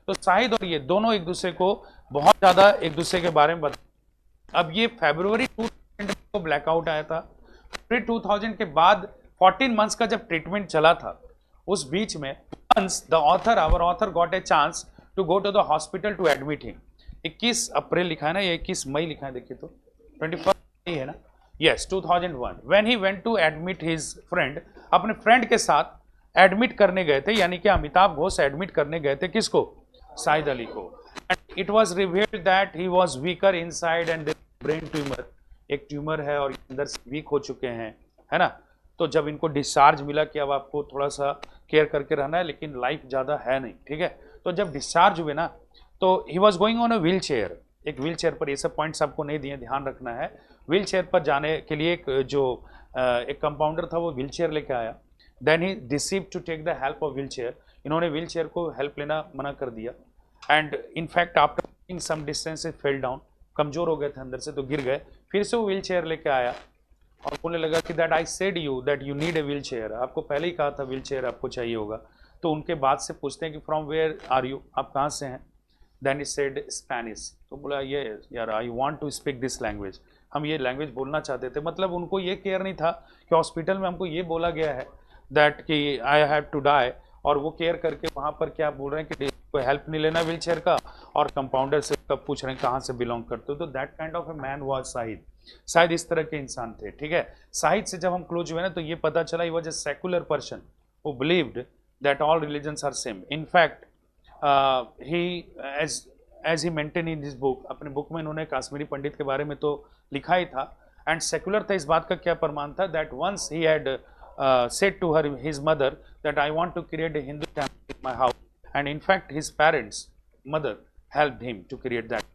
तो शाहिद और ये दोनों एक दूसरे को बहुत ज्यादा एक दूसरे के बारे में बता। अब ये फरवरी 2000 को ब्लैकआउट आया था, फिर 2000 के बाद 14 मंथ्स का जब ट्रीटमेंट चला था, उस बीच में once the author our author got a chance to go to the hospital to admit him, 21 अप्रैल लिखा है ना, ये 21 मई लिखा है, देखिए तो 21 मई है ना, yes 2001 when he went to admit his friend, अपने फ्रेंड के साथ एडमिट करने गए थे, यानी कि अमिताभ घोष एडमिट करने गए थे किसको, साइद अली को। And it was revealed that he was weaker inside and brain tumour, एक ट्यूमर है और अंदर से वीक हो चुके हैं, है ना। तो जब इनको डिस्चार्ज मिला कि अब आपको थोड़ा सा केयर करके रहना है, लेकिन लाइफ ज़्यादा है नहीं, ठीक है, तो जब डिस्चार्ज हुए ना, तो he was going on a wheel chair, एक व्हील चेयर पर, ये सब पॉइंट्स आपको नहीं दिए, ध्यान रखना है। व्हील चेयर पर जाने के लिए एक कंपाउंडर था, वो व्हील चेयर लेके आया। Then he deceive to take the help of wheelchair, इन्होंने व्हील चेयर को हेल्प लेना मना कर दिया। And in fact after some distance fell down, कमजोर हो गए थे अंदर से तो गिर गए। फिर से वो व्हील चेयर लेके आया और बोलने लगा कि that I said you that you need a wheel chair, आपको पहले ही कहा था व्हील चेयर आपको चाहिए होगा। तो उनके बाद से पूछते हैं कि फ्रॉम वेयर आर यू, आप कहाँ से हैं। देन ही सेड स्पेनिश, तो बोला ये यार I want to speak this language, हम ये लैंग्वेज बोलना चाहते थे। मतलब उनको ये केयर नहीं था कि हॉस्पिटल में हमको ये बोला गया है दैट कि आई हैव टू डाई, और वो केयर करके वहाँ पर क्या बोल रहे हैं कि कोई हेल्प नहीं लेना व्हील चेयर का, और कंपाउंडर से कब पूछ रहे हैं कहाँ से बिलोंग करते हो। तो that kind of a man was Shahid, शायद इस तरह के इंसान थे, ठीक है। साहिद से जब हम क्लोज हुए ना, तो ये पता चला he was a secular person who believed that all religions are same. In fact he as he maintain in this book, अपने बुक में इन्होंने काश्मीरी पंडित के बारे में तो लिखा ही था। एंड सेकुलर था, इस बात का क्या प्रमाण था, that once he had said to her his mother that I want to create a Hindu temple in my house, and in fact his parents mother helped him to create that,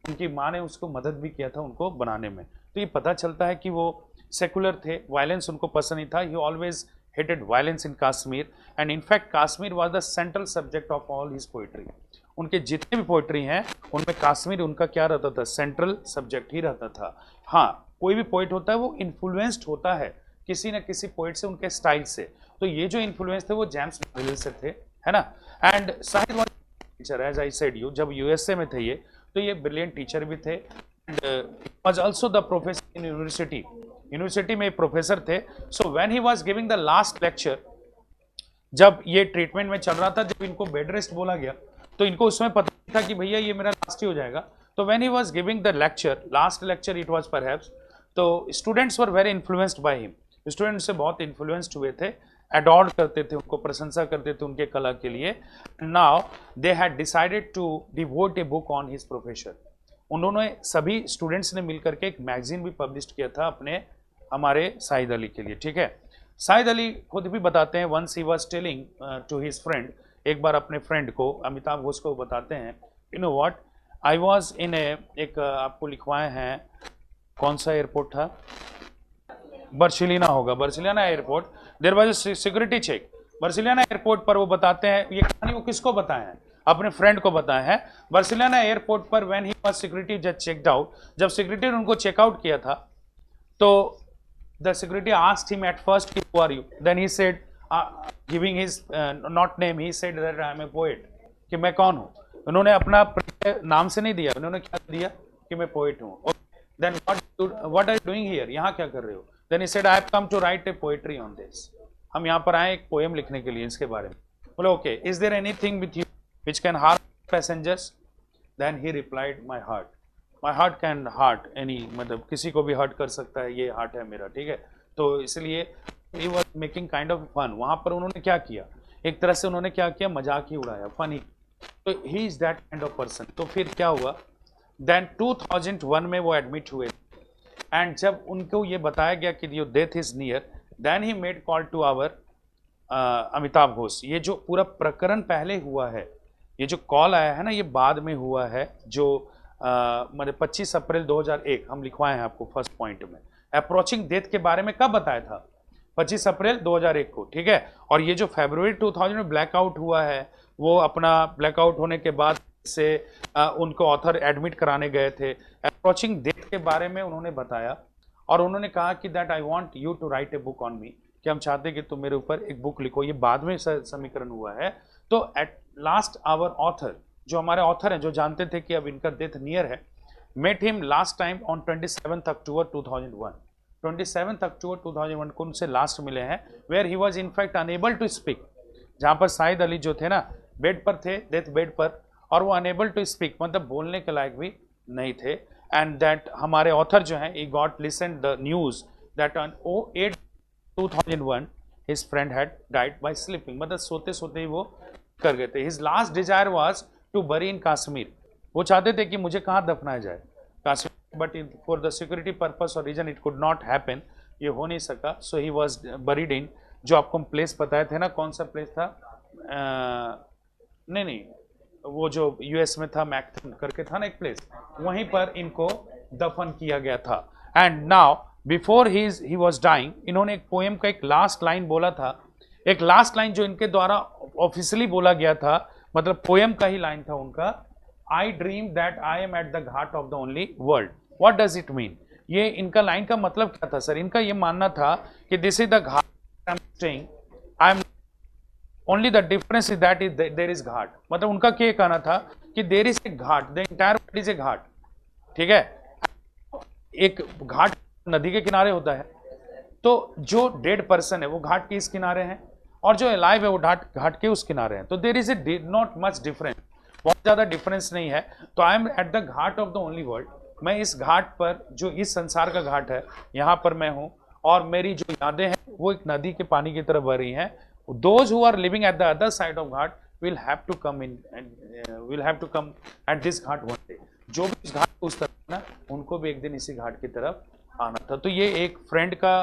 उनकी माँ ने उसको मदद भी किया था उनको बनाने में। तो ये पता चलता है कि वो सेकुलर थे, वायलेंस उनको पसंद नहीं था। ही always hated violence in Kashmir, and in fact Kashmir was the central subject of all his poetry। उनके जितने भी पोइट्री हैं उनमें कश्मीर उनका क्या रहता था, सेंट्रल सब्जेक्ट ही रहता था। हाँ, कोई भी पोइट होता है वो इन्फ्लुएंस्ड होता है किसी न किसी पोइट से, उनके स्टाइल से। तो ये जो इन्फ्लुएंस थे वो जेम्स मॉरिल से थे, है ना। And Shahid was teacher, as I said you, जब यूएसए में थे ये, तो ये ब्रिलियंट टीचर भी थे। Was also the professor in university में प्रोफेसर थे। So when he was giving the last lecture, जब ये ट्रीटमेंट में चल रहा था, जब इनको बेड रेस्ट बोला गया, तो इनको उसमें पता नहीं था कि भैया ये मेरा लास्ट ही हो जाएगा। तो when he was giving the lecture, last lecture it was perhaps, तो students were very influenced by him, student से बहुत इन्फ्लुएंस्ड हुए थे, अडॉर करते थे उनको, प्रशंसा करते थे उनके कला के लिए। Now they had decided to devote a book on his professor. उन्होंने सभी स्टूडेंट्स ने मिलकर के एक मैगजीन भी पब्लिश किया था अपने हमारे साहिद अली के लिए, ठीक है। साहिद अली खुद भी बताते हैं, once he was telling to his friend, एक बार अपने फ्रेंड को, अमिताभ घोष को बताते हैं, you know what, I was in एक आपको लिखवाए हैं, कौन सा एयरपोर्ट था, बर्सिलोना होगा, Barcelona airport, there was a security check Barcelona airport पर। वो बताते हैं, ये कहानी वो किसको बताए हैं, अपने फ्रेंड को बताए हैं। बर्सिलोना एयरपोर्ट पर when he was security just checked out, जब सिक्योरिटी ने उनको चेकआउट किया था, तो the security asked him at first कि who are you, then he said giving his not name, he said that I am a poet, कि मैं कौन हूँ। उन्होंने अपना नाम से नहीं दिया, उन्होंने क्या दिया कि मैं पोएट हूँ। Then what are you doing here, यहाँ क्या कर रहे हो। Then he said, I have come to write a poetry on this. हम यहाँ पर आए एक पोएम लिखने के लिए इसके बारे में। बोले okay, is there anything with you which can harm passengers? Then he replied, my heart. My heart can hurt any, मतलब किसी को भी हर्ट कर सकता है, ये हार्ट है मेरा, ठीक है। तो इसलिए he was making kind of fun। वहाँ पर उन्होंने क्या किया, एक तरह से उन्होंने क्या किया, मजाक ही उड़ाया, फन ही। तो he is that kind of person। तो फिर क्या हुआ, then 2001 में वो एडमिट हुए, एंड जब उनको ये बताया गया कि your death is near, then he made call to our Amitabh Ghosh. ये जो पूरा प्रकरण पहले हुआ है, ये जो कॉल आया है ना, ये बाद में हुआ है, जो मतलब 25 अप्रैल 2001 हम लिखवाए हैं आपको फर्स्ट पॉइंट में। अप्रोचिंग डेथ के बारे में कब बताया था, 25 अप्रैल 2001 को, ठीक है। और ये जो फरवरी 2000 में ब्लैकआउट हुआ है, वो अपना ब्लैकआउट होने के बाद से उनको ऑथर एडमिट कराने गए थे। अप्रोचिंग डेथ के बारे में उन्होंने बताया, और उन्होंने कहा कि that I want you to write a book on me, कि हम चाहते कि तुम मेरे ऊपर एक बुक लिखो। ये बाद में समीकरण हुआ है। तो एट लास्ट आवर ऑथर, जो हमारे ऑथर हैं, जो जानते थे कि अब इनका डेथ नियर है, met him last time on 27 अक्टूबर 2001। 27 अक्टूबर 2001 को उनसे लास्ट मिले हैं, where he was in fact unable to speak. जहाँ पर साहिद अली जो थे ना, बेड पर थे, डेथ बेड पर, और वो अनेबल टू स्पीक, मतलब बोलने के लायक भी नहीं थे। एंड दैट हमारे ऑथर जो हैं, he got listen the news that on 08 2001 his friend had died by sleeping, मतलब सोते सोते ही वो कर गए थे। His last desire was to bury in Kashmir, वो चाहते थे कि मुझे कहाँ दफनाया जाए, Kashmir, but for the security purpose और reason it could not happen, ये हो नहीं सका। सो ही वाज बरीड इन, जो आपको हम प्लेस बताए थे ना, कौन सा प्लेस था, नहीं वो जो यूएस में था, मैकथन करके था ना एक प्लेस, वहीं पर इनको दफन किया गया था। And now before he was dying, इन्होंने एक पोएम का एक लास्ट लाइन बोला था, एक लास्ट लाइन जो इनके द्वारा ऑफिशियली बोला गया था, मतलब पोएम का ही लाइन था उनका, आई dream that I am at the ghat of the only world. What does it mean? ये इनका लाइन का मतलब क्या था सर? इनका ये मानना था कि this is the ghat I am staying, I am only the difference is that is there is ghat, मतलब उनका क्या कहना था कि there is a ghat, the entire world is a ghat, ठीक है। एक घाट नदी के किनारे होता है, तो जो डेड पर्सन है वो घाट के इस किनारे हैं, और जो अलाइव है वो घाट के उस किनारे हैं, तो there is a not much difference, बहुत ज्यादा डिफरेंस नहीं है। तो I am at the ghat of the only world, मैं इस घाट पर, जो इस संसार का घाट है, यहाँ पर मैं हूँ, और मेरी जो यादें हैं वो एक नदी के पानी की तरह बह रही हैं। Those who are living at the other side of Ghat will have to come in and will have to come at this Ghat one day, जो भी इस घाट को उस तरफ ना, उनको भी एक दिन इसी घाट की तरफ आना था। तो ये एक फ्रेंड का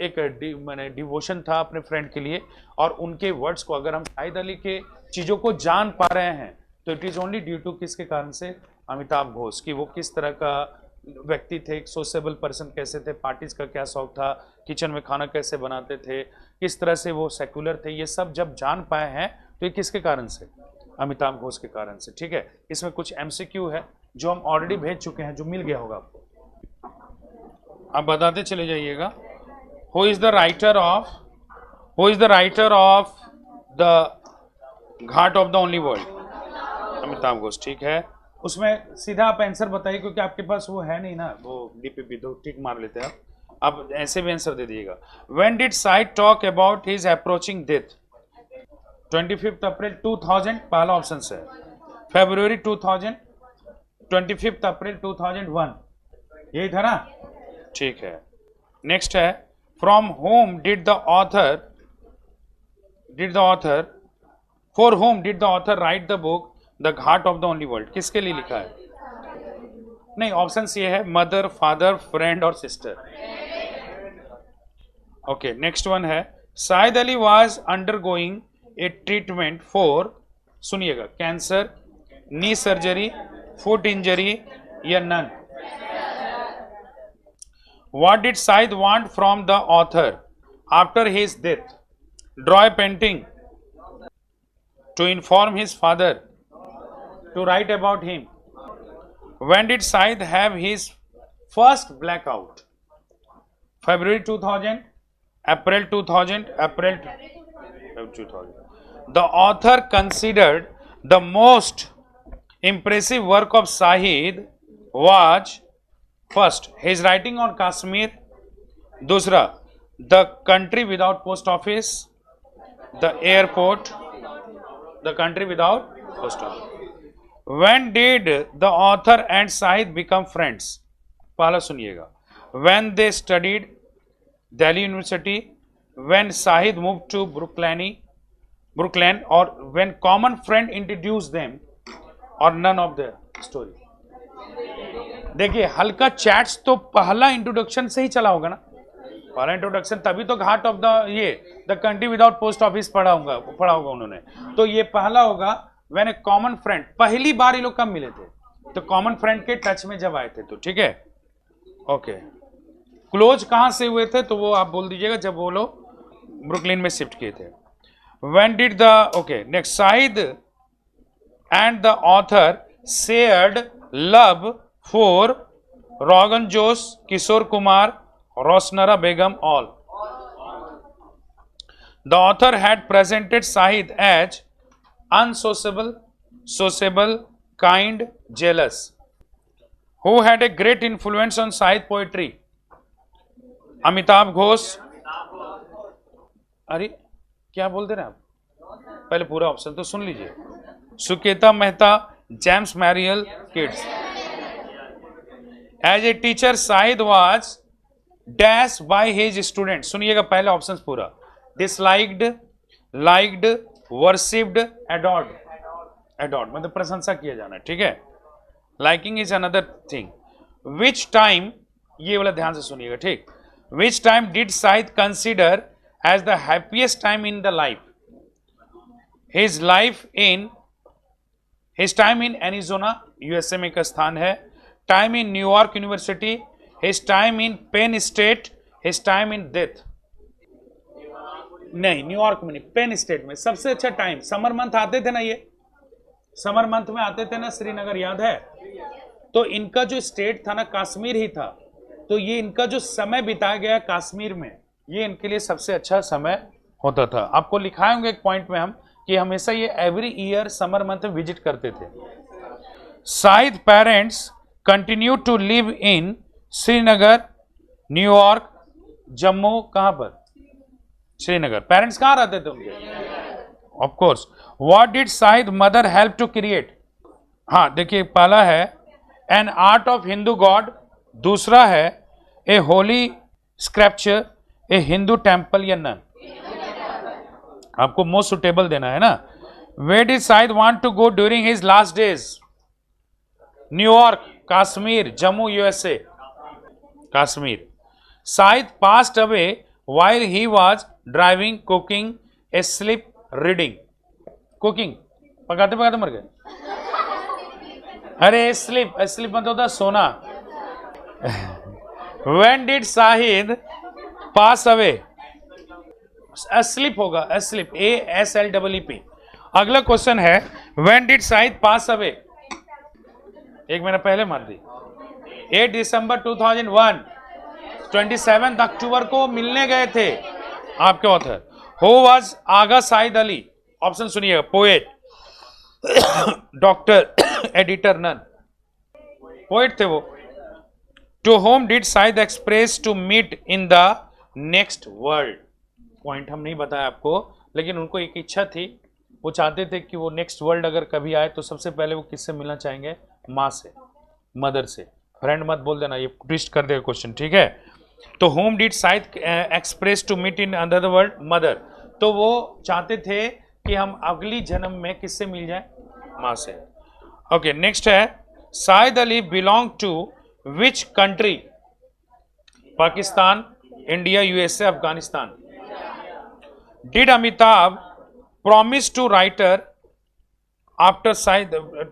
एक मैंने डिवोशन था अपने फ्रेंड के लिए, और उनके वर्ड्स को अगर हम शाहिद अली के चीज़ों को जान पा रहे हैं तो it is only due to किसके कारण से? अमिताभ घोष, की वो किस तरह का व्यक्ति थे, एक सोशेबल पर्सन कैसे थे, पार्टीज का क्या शौक था, किचन में खाना कैसे बनाते थे, किस तरह से वो सेक्युलर थे, ये सब जब जान पाए हैं तो ये किसके कारण से? अमिताभ घोष के कारण से, ठीक है। इसमें कुछ एमसीक्यू है जो हम ऑलरेडी भेज चुके हैं, जो मिल गया होगा आपको, आप बताते चले जाइएगा। Who is the writer of the ghat of the only world? Amitabh Ghosh, ठीक है। उसमें सीधा आप आंसर बताइए, क्योंकि आपके पास वो है नहीं ना, वो डीपीपी, तो टिक मार लेते हैं आप ऐसे भी आंसर दे दीजिएगा। When did Shahid talk about his approaching death? 25 अप्रैल 2000 पहला ऑप्शन से, फरवरी 2000, 25 अप्रैल 2001, यही था ना, ठीक है। नेक्स्ट है, from whom did the author for whom did the author write the book the ghat of the only world? किसके लिए लिखा है? नहीं, ऑप्शन ये है, मदर, फादर, फ्रेंड और सिस्टर। ओके, नेक्स्ट वन है, Shahid Ali was undergoing a treatment for, सुनिएगा, cancer, knee surgery, foot injury या none? What did Shahid want from the author after his death? Draw a painting, to inform his father, to write about him? When did Said have his first blackout? February 2000, April 2000, April 2000. The author considered the most impressive work of Said was, first, his writing on Kashmir, दूसरा, the country without post office, the airport, the country without post office. When did the author and Said become friends? पहला सुनिएगा, when they studied Delhi University, when Said moved to Brooklyn, or when common friend introduced them, or none of the story? देखिए, हल्का chats तो पहला introduction से ही चला होगा ना, पहला इंट्रोडक्शन, तभी तो ghat of the country without post office पढ़ा होगा उन्होंने, तो ये पहला होगा। व्हेन ए कॉमन फ्रेंड, पहली बार ये लोग कब मिले थे? तो कॉमन फ्रेंड के टच में जब आए थे, तो ठीक है। ओके, क्लोज कहां से हुए थे? तो वो आप बोल दीजिएगा जब वो लोग ब्रुकलिन में शिफ्ट किए थे। When did the, okay next, Shahid and the author shared love for rogan josh, Kishore Kumar, Roshanara Begum, all. The author had presented Shahid as unsociable, sociable, kind, jealous. Who had a great influence on Said poetry? Amitabh Ghosh. अरे क्या बोल दे रहे हैं आप? पहले पूरा ऑप्शन तो सुन लीजिए। Suketa Mehta, James Merrill kids. As a teacher Shahid was dash by his student. सुनिएगा पहले ऑप्शन पूरा। Disliked, liked, worshipped, adored. Adored मतलब प्रशंसा किया जाना, ठीक है। Liking is another thing. Which time, ये वाला ध्यान से सुनिएगा, ठीक। Which time did Shahid consider as the happiest time in the life? His life in his time in Arizona, USA में का स्थान है। Time in New York university, his time in Penn State, his time in death. नहीं, New York में नहीं, Penn State में। सबसे अच्छा टाइम समर मंथ आते थे ना, ये समर मंथ में आते थे ना श्रीनगर, याद है? तो इनका जो स्टेट था ना कश्मीर ही था, तो ये इनका जो समय बिताया गया कश्मीर में, ये इनके लिए सबसे अच्छा समय होता था। आपको लिखाए होंगे एक पॉइंट में हम कि हमेशा ये एवरी ईयर समर मंथ में विजिट करते थे। Sahid parents continue to live in Srinagar, New York, Jammu. कहां पर? श्रीनगर। पेरेंट्स कहां रहते थे उनके? Of course. What did Sahid mother help to create? हाँ देखिए, पहला है an art of Hindu god, दूसरा है a holy scripture, a Hindu temple या नन। आपको मोस्ट सुटेबल देना है ना। Where did Sahid want to go during his last days? New York, Kashmir, Jammu, USA. Kashmir. Shahid passed away while he was driving, cooking, asleep, reading. Cooking पकाते पकाते मर गए। अरे स्लीप, स्लीप मतलब होता सोना। When did Shahid pass away? asleep होगा, asleep, ASLEEP। अगला क्वेश्चन है When did Shahid pass away? एक महीना पहले मार दी। 8 दिसंबर 2001, 27 अक्टूबर को मिलने गए थे आपके author. Who was Agha Shahid Ali? Option सुनिएगा। Poet, doctor, editor, none. Poet थे वो। To whom did Shahid express to meet in the next world? Point हम नहीं बताया आपको, लेकिन उनको एक इच्छा थी, वो चाहते थे कि वो नेक्स्ट वर्ल्ड अगर कभी आए तो सबसे पहले वो किससे मिलना चाहेंगे? माँ से, मदर से। फ्रेंड मत बोल देना, ये ट्विस्ट कर देगा क्वेश्चन, ठीक है। तो home did Shahid express to meet in another world? Mother. तो वो चाहते थे कि हम अगली जन्म में किससे मिल जाए? माँ से। ओके, नेक्स्ट है Sahid Ali belong to which country? Pakistan, India, USA, Afghanistan. Did Amitabh promise to writer after Sahid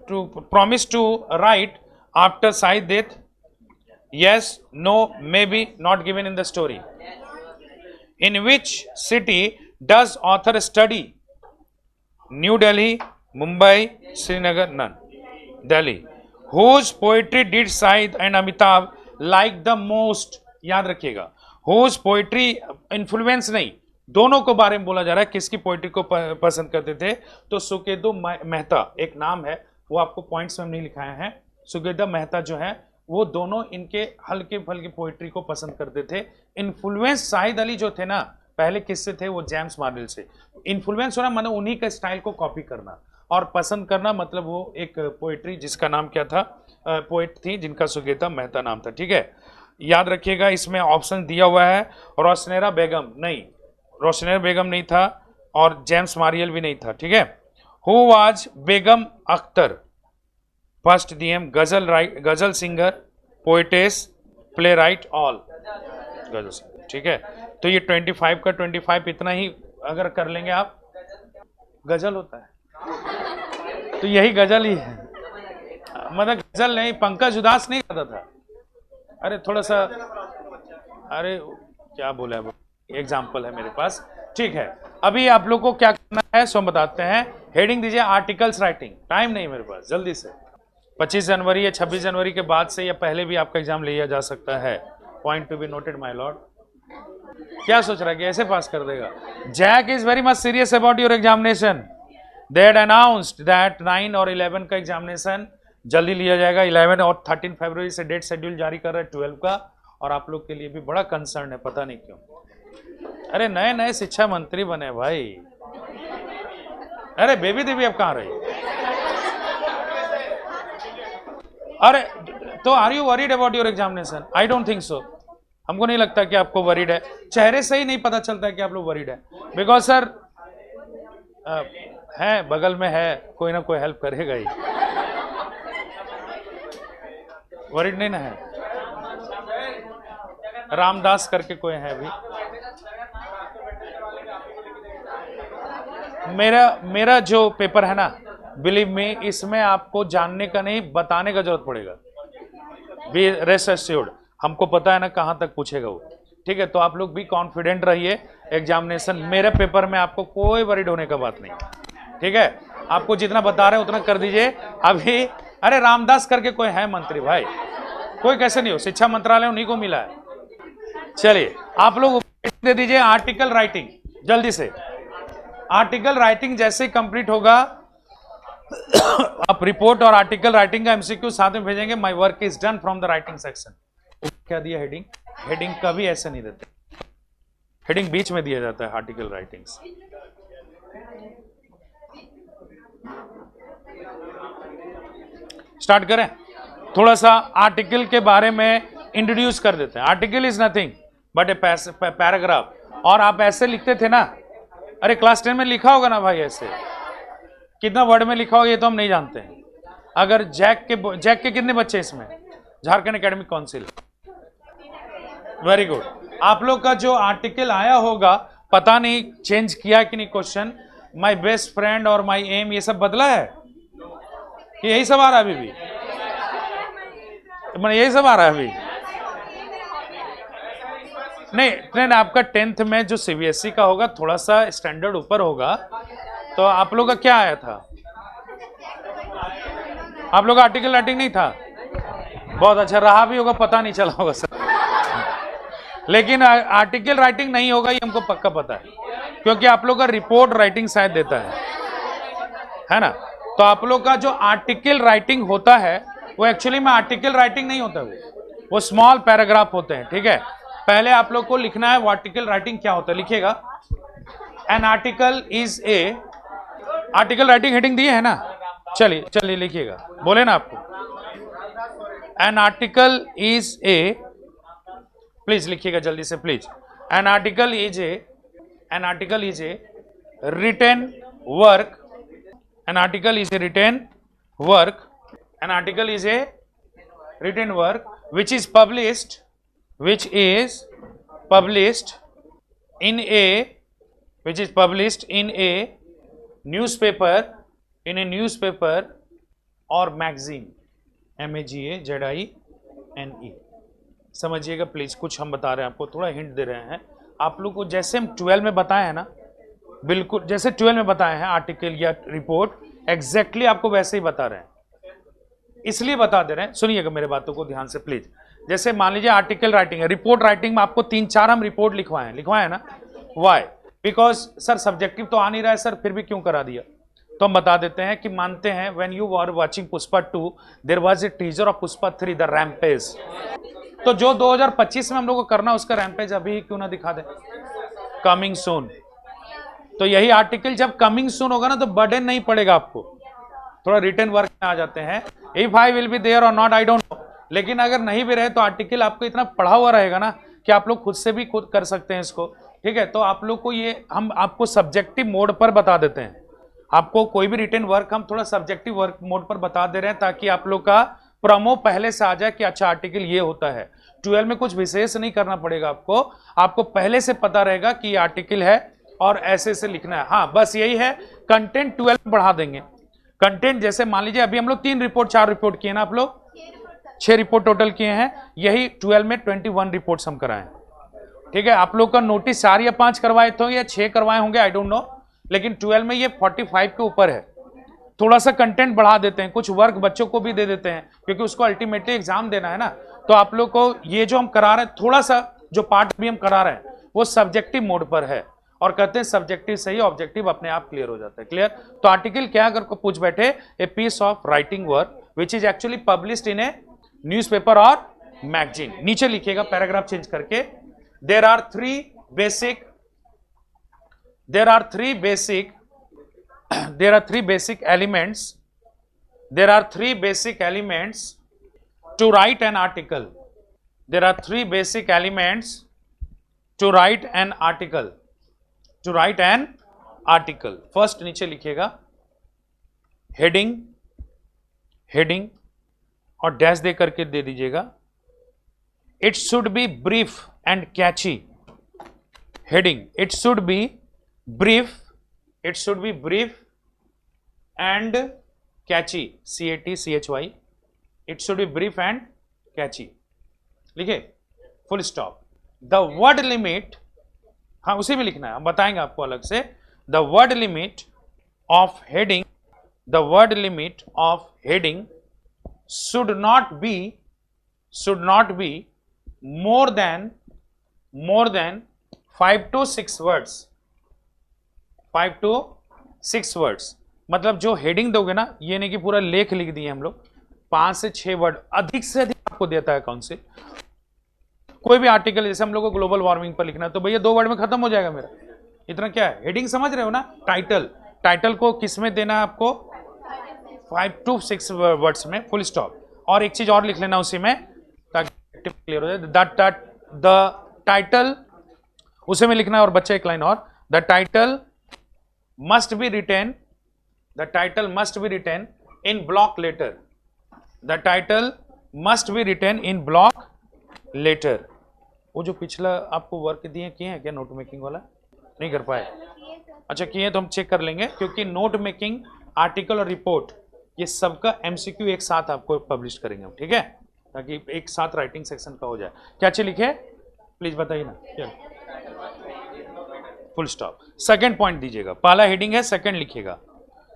to promise to write after Sahid death? Yes, no, maybe, not given in the story. In which city does author study? New Delhi, Mumbai, Srinagar, none. Delhi. Whose poetry did Said and Amitabh like the most? याद रखिएगा, whose poetry influence नहीं, दोनों को बारे में बोला जा रहा है, किसकी पोइट्री को पसंद करते थे? तो सुकेतु मेहता एक नाम है, वो आपको पॉइंट्स में नहीं लिखाए हैं। सुकेतु मेहता जो है वो दोनों इनके हल्के फल्के पोइट्री को पसंद करते थे। इन्फ्लुएंस साहिद अली जो थे ना, पहले किससे थे? वो जेम्स मार्शल से। इन्फ्लुएंस होना मतलब उन्हीं का स्टाइल को कॉपी करना, और पसंद करना मतलब वो एक पोइट्री जिसका नाम क्या था? पोइट थी जिनका सुकेतु मेहता नाम था, ठीक है। याद रखिएगा, इसमें ऑप्शन दिया हुआ है रोशनेरा बेगम, नहीं, रोशनेरा बेगम नहीं था, और जेम्स मार्शल भी नहीं था, ठीक है। Who was Begum Akhtar? First DM, ghazal singer, poetess, playwright, all. Ghazal singer, ठीक है। तो ये 25 का 25 इतना ही अगर कर लेंगे आप, गजल होता है, तो यही गजल ही है। मतलब गजल नहीं, पंकज उदास नहीं करता था। अरे थोड़ा सा, अरे क्या बोला है, एग्जाम्पल है मेरे पास, ठीक है। अभी आप लोग को क्या करना है सो बताते हैं। हेडिंग दीजिए आर्टिकल्स राइटिंग। टाइम नहीं मेरे पास, जल्दी से। 25 जनवरी या 26 जनवरी के बाद से या पहले भी आपका एग्जाम लिया जा सकता है। Point to be noted my lord. क्या सोच रहा है कि ऐसे पास कर देगा? Jack is very much serious about your examination. They had announced that 9 और 11 का एग्जामिनेशन जल्दी लिया जाएगा। 11 और 13 फरवरी से डेट शेड्यूल जारी कर रहे हैं 12 का, और आप लोग के लिए भी बड़ा कंसर्न है, पता नहीं क्यों। अरे नए नए शिक्षा मंत्री बने भाई। अरे बेबी देवी अब कहाँ रही? अरे तो are you worried about your examination? I don't think so. हमको नहीं लगता कि आपको वरीड है, चेहरे से ही नहीं पता चलता है कि आप लोग वरीड है। बिकॉज सर है बगल में है, कोई ना कोई हेल्प करेगा ही। वरीड नहीं ना है? रामदास करके कोई है भी? मेरा जो पेपर है ना, बिलीव मी, इसमें आपको जानने का नहीं बताने का जरूरत पड़ेगा। बी रेस्ट एश्योर्ड, हमको पता है ना कहां तक पूछेगा वो। ठीक है, तो आप लोग भी कॉन्फिडेंट रहिए। एग्जामिनेशन मेरे पेपर में आपको कोई वरीड होने का बात नहीं। ठीक है, आपको जितना बता रहे हैं उतना कर दीजिए अभी। अरे रामदास करके कोई है मंत्री भाई? कोई कैसे नहीं हो, शिक्षा मंत्रालय उन्हीं को मिला है। चलिए आप लोग दे दीजिए आर्टिकल राइटिंग जल्दी से। आर्टिकल राइटिंग जैसे ही कंप्लीट होगा आप रिपोर्ट और आर्टिकल राइटिंग का एमसीक्यू साथ में भेजेंगे। My work is done from the writing section. क्या दिया हेडिंग? हेडिंग कभी ऐसे नहीं देते, हेडिंग बीच में दिया जाता है आर्टिकल राइटिंग्स। स्टार्ट करें? थोड़ा सा आर्टिकल के बारे में इंट्रोड्यूस कर देते हैं। Article is nothing but a paragraph. और आप ऐसे लिखते थे ना, अरे क्लास 10 में लिखा होगा ना भाई, ऐसे कितना वर्ड में लिखा होगा ये तो हम नहीं जानते हैं। अगर जैक के कितने बच्चे इसमें? Jharkhand academic council, very good. आप लोग का जो आर्टिकल आया होगा, पता नहीं चेंज किया कि नहीं क्वेश्चन, माय बेस्ट फ्रेंड और माय एम, ये सब बदला है कि यही सब आ रहा है अभी भी? मैंने यही सब आ रहा है अभी? नहीं, आपका 10th में जो सीबीएसई का होगा थोड़ा सा स्टैंडर्ड ऊपर होगा। तो आप लोग का क्या आया था? आप लोग का आर्टिकल राइटिंग नहीं था? बहुत अच्छा, रहा भी होगा पता नहीं चला होगा सर। लेकिन आर्टिकल राइटिंग नहीं होगा ये हमको पक्का पता है, क्योंकि आप लोग का रिपोर्ट राइटिंग शायद देता है ना? तो आप लोग का जो आर्टिकल राइटिंग होता है वो एक्चुअली में आर्टिकल राइटिंग नहीं होता, वो स्मॉल पैराग्राफ होते हैं। ठीक है, पहले आप लोग को लिखना है वो आर्टिकल राइटिंग क्या होता है। लिखिएगा, an article is a, article writing heading दिए है ना? चलिए लिखिएगा, बोले ना आपको। An article is a, please लिखिएगा जल्दी से please. An article is a written work, an article is a written work, an article is a written work which is published in a newspaper or magazine, MAGAZINE। समझिएगा please, कुछ हम बता रहे हैं आपको, थोड़ा हिंट दे रहे हैं आप लोग को। जैसे हम 12 में बताए हैं ना, बिल्कुल जैसे 12 में बताए हैं आर्टिकल या रिपोर्ट, एग्जैक्टली आपको वैसे ही बता रहे हैं, इसलिए बता दे रहे हैं। सुनिएगा मेरे बातों को ध्यान से प्लीज। जैसे मान लीजिए आर्टिकल राइटिंग है, रिपोर्ट राइटिंग में आपको 3-4 हम रिपोर्ट लिखवाए ना। वाई? बिकॉज सर सब्जेक्टिव तो आ नहीं रहा है सर, फिर भी क्यों करा दिया? तो हम बता देते हैं कि मानते हैं when you were watching Pushpa 2 there was a teaser of Pushpa 3 the rampage. तो जो 2025 में हम लोग को करना उसका रैम्पेज अभी क्यों ना दिखा दे, कमिंग सून। तो यही आर्टिकल जब कमिंग सून होगा ना तो बर्डन नहीं पड़ेगा आपको, थोड़ा रिटर्न वर्क में आ जाते हैं। If I will be there और नॉट आई डोंट नो, लेकिन अगर नहीं भी रहे तो आर्टिकल आपको इतना पढ़ा हुआ रहेगा ना कि आप लोग खुद से भी खुद कर सकते हैं इसको। ठीक है, तो आप लोग को ये हम आपको सब्जेक्टिव मोड पर बता देते हैं। आपको कोई भी रिटर्न वर्क हम थोड़ा सब्जेक्टिव वर्क मोड पर बता दे रहे हैं ताकि आप लोग का प्रोमो पहले से आ जाए कि अच्छा आर्टिकल ये होता है। 12 में कुछ विशेष नहीं करना पड़ेगा आपको पहले से पता रहेगा कि ये आर्टिकल है और ऐसे से लिखना है। हाँ बस यही है, कंटेंट 12 में बढ़ा देंगे। कंटेंट जैसे मान लीजिए अभी हम लोग 3 रिपोर्ट 4 रिपोर्ट किए ना, आप लोग 6 रिपोर्ट टोटल किए हैं, यही 12 में 21 रिपोर्ट्स हम कराए। ठीक है, आप लोग का नोटिस 4 या 5 करवाए थे या 6 करवाए होंगे, आई डोंट नो, लेकिन 12 में ये 45 के ऊपर है। थोड़ा सा कंटेंट बढ़ा देते हैं, कुछ वर्क बच्चों को भी दे देते हैं क्योंकि उसको अल्टीमेटली एग्जाम देना है ना। तो आप लोग को ये जो हम करा रहे हैं, थोड़ा सा जो पार्ट भी हम करा रहे हैं वो सब्जेक्टिव मोड पर है, और कहते हैं सब्जेक्टिव से ही ऑब्जेक्टिव अपने आप क्लियर हो जाता है। क्लियर? तो आर्टिकल क्या अगर को पूछ बैठे, a piece of writing work which is actually published in a newspaper और मैगजीन। नीचे लिखिएगा पैराग्राफ चेंज करके, there are three basic elements To write an article, there are three basic elements to write an article. To write an article, first नीचे लिखिएगा heading, heading और dash दे करके दे दीजिएगा. It should be brief and catchy. Heading, it should be brief, it should be brief and catchy. CATCHY. It should be brief and catchy. लिखे full stop. The word limit, हाँ उसी में लिखना है, हम बताएंगे आपको अलग से. The word limit of heading, the word limit of heading should not be more than 5 to 6 words. 5 to 6 words. मतलब जो हेडिंग दोगे ना, ये नहीं कि पूरा लेख लिख दिए हम लोग, 5 से 6 वर्ड, अधिक से अधिक आपको देता है कौन से. कोई भी आर्टिकल जैसे हम लोग को ग्लोबल वार्मिंग पर लिखना है तो भैया 2 वर्ड में खत्म हो जाएगा मेरा. इतना क्या है, हेडिंग समझ रहे हो ना. टाइटल को किस में देना है आपको, 5 to 6 वर्ड्स में, फुल स्टॉप. और एक चीज और लिख लेना उसी में ताकि क्लियर हो जाए. द टाइटल उसे में लिखना है. और बच्चा एक लाइन और, the title must be written, the title must be written in block letter. The title must be written in block letter. वो जो पिछला आपको वर्क दिए किए हैं क्या, नोट मेकिंग वाला नहीं कर पाए? अच्छा किए तो हम चेक कर लेंगे, क्योंकि नोट मेकिंग, आर्टिकल और रिपोर्ट ये सबका एमसीक्यू एक साथ आपको पब्लिश करेंगे हम, ठीक है, ताकि एक साथ राइटिंग सेक्शन का हो जाए. क्या चीज लिखे प्लीज बताइए ना. क्या फुल स्टॉप. सेकंड पॉइंट दीजिएगा. पहला हेडिंग है, सेकंड लिखिएगा.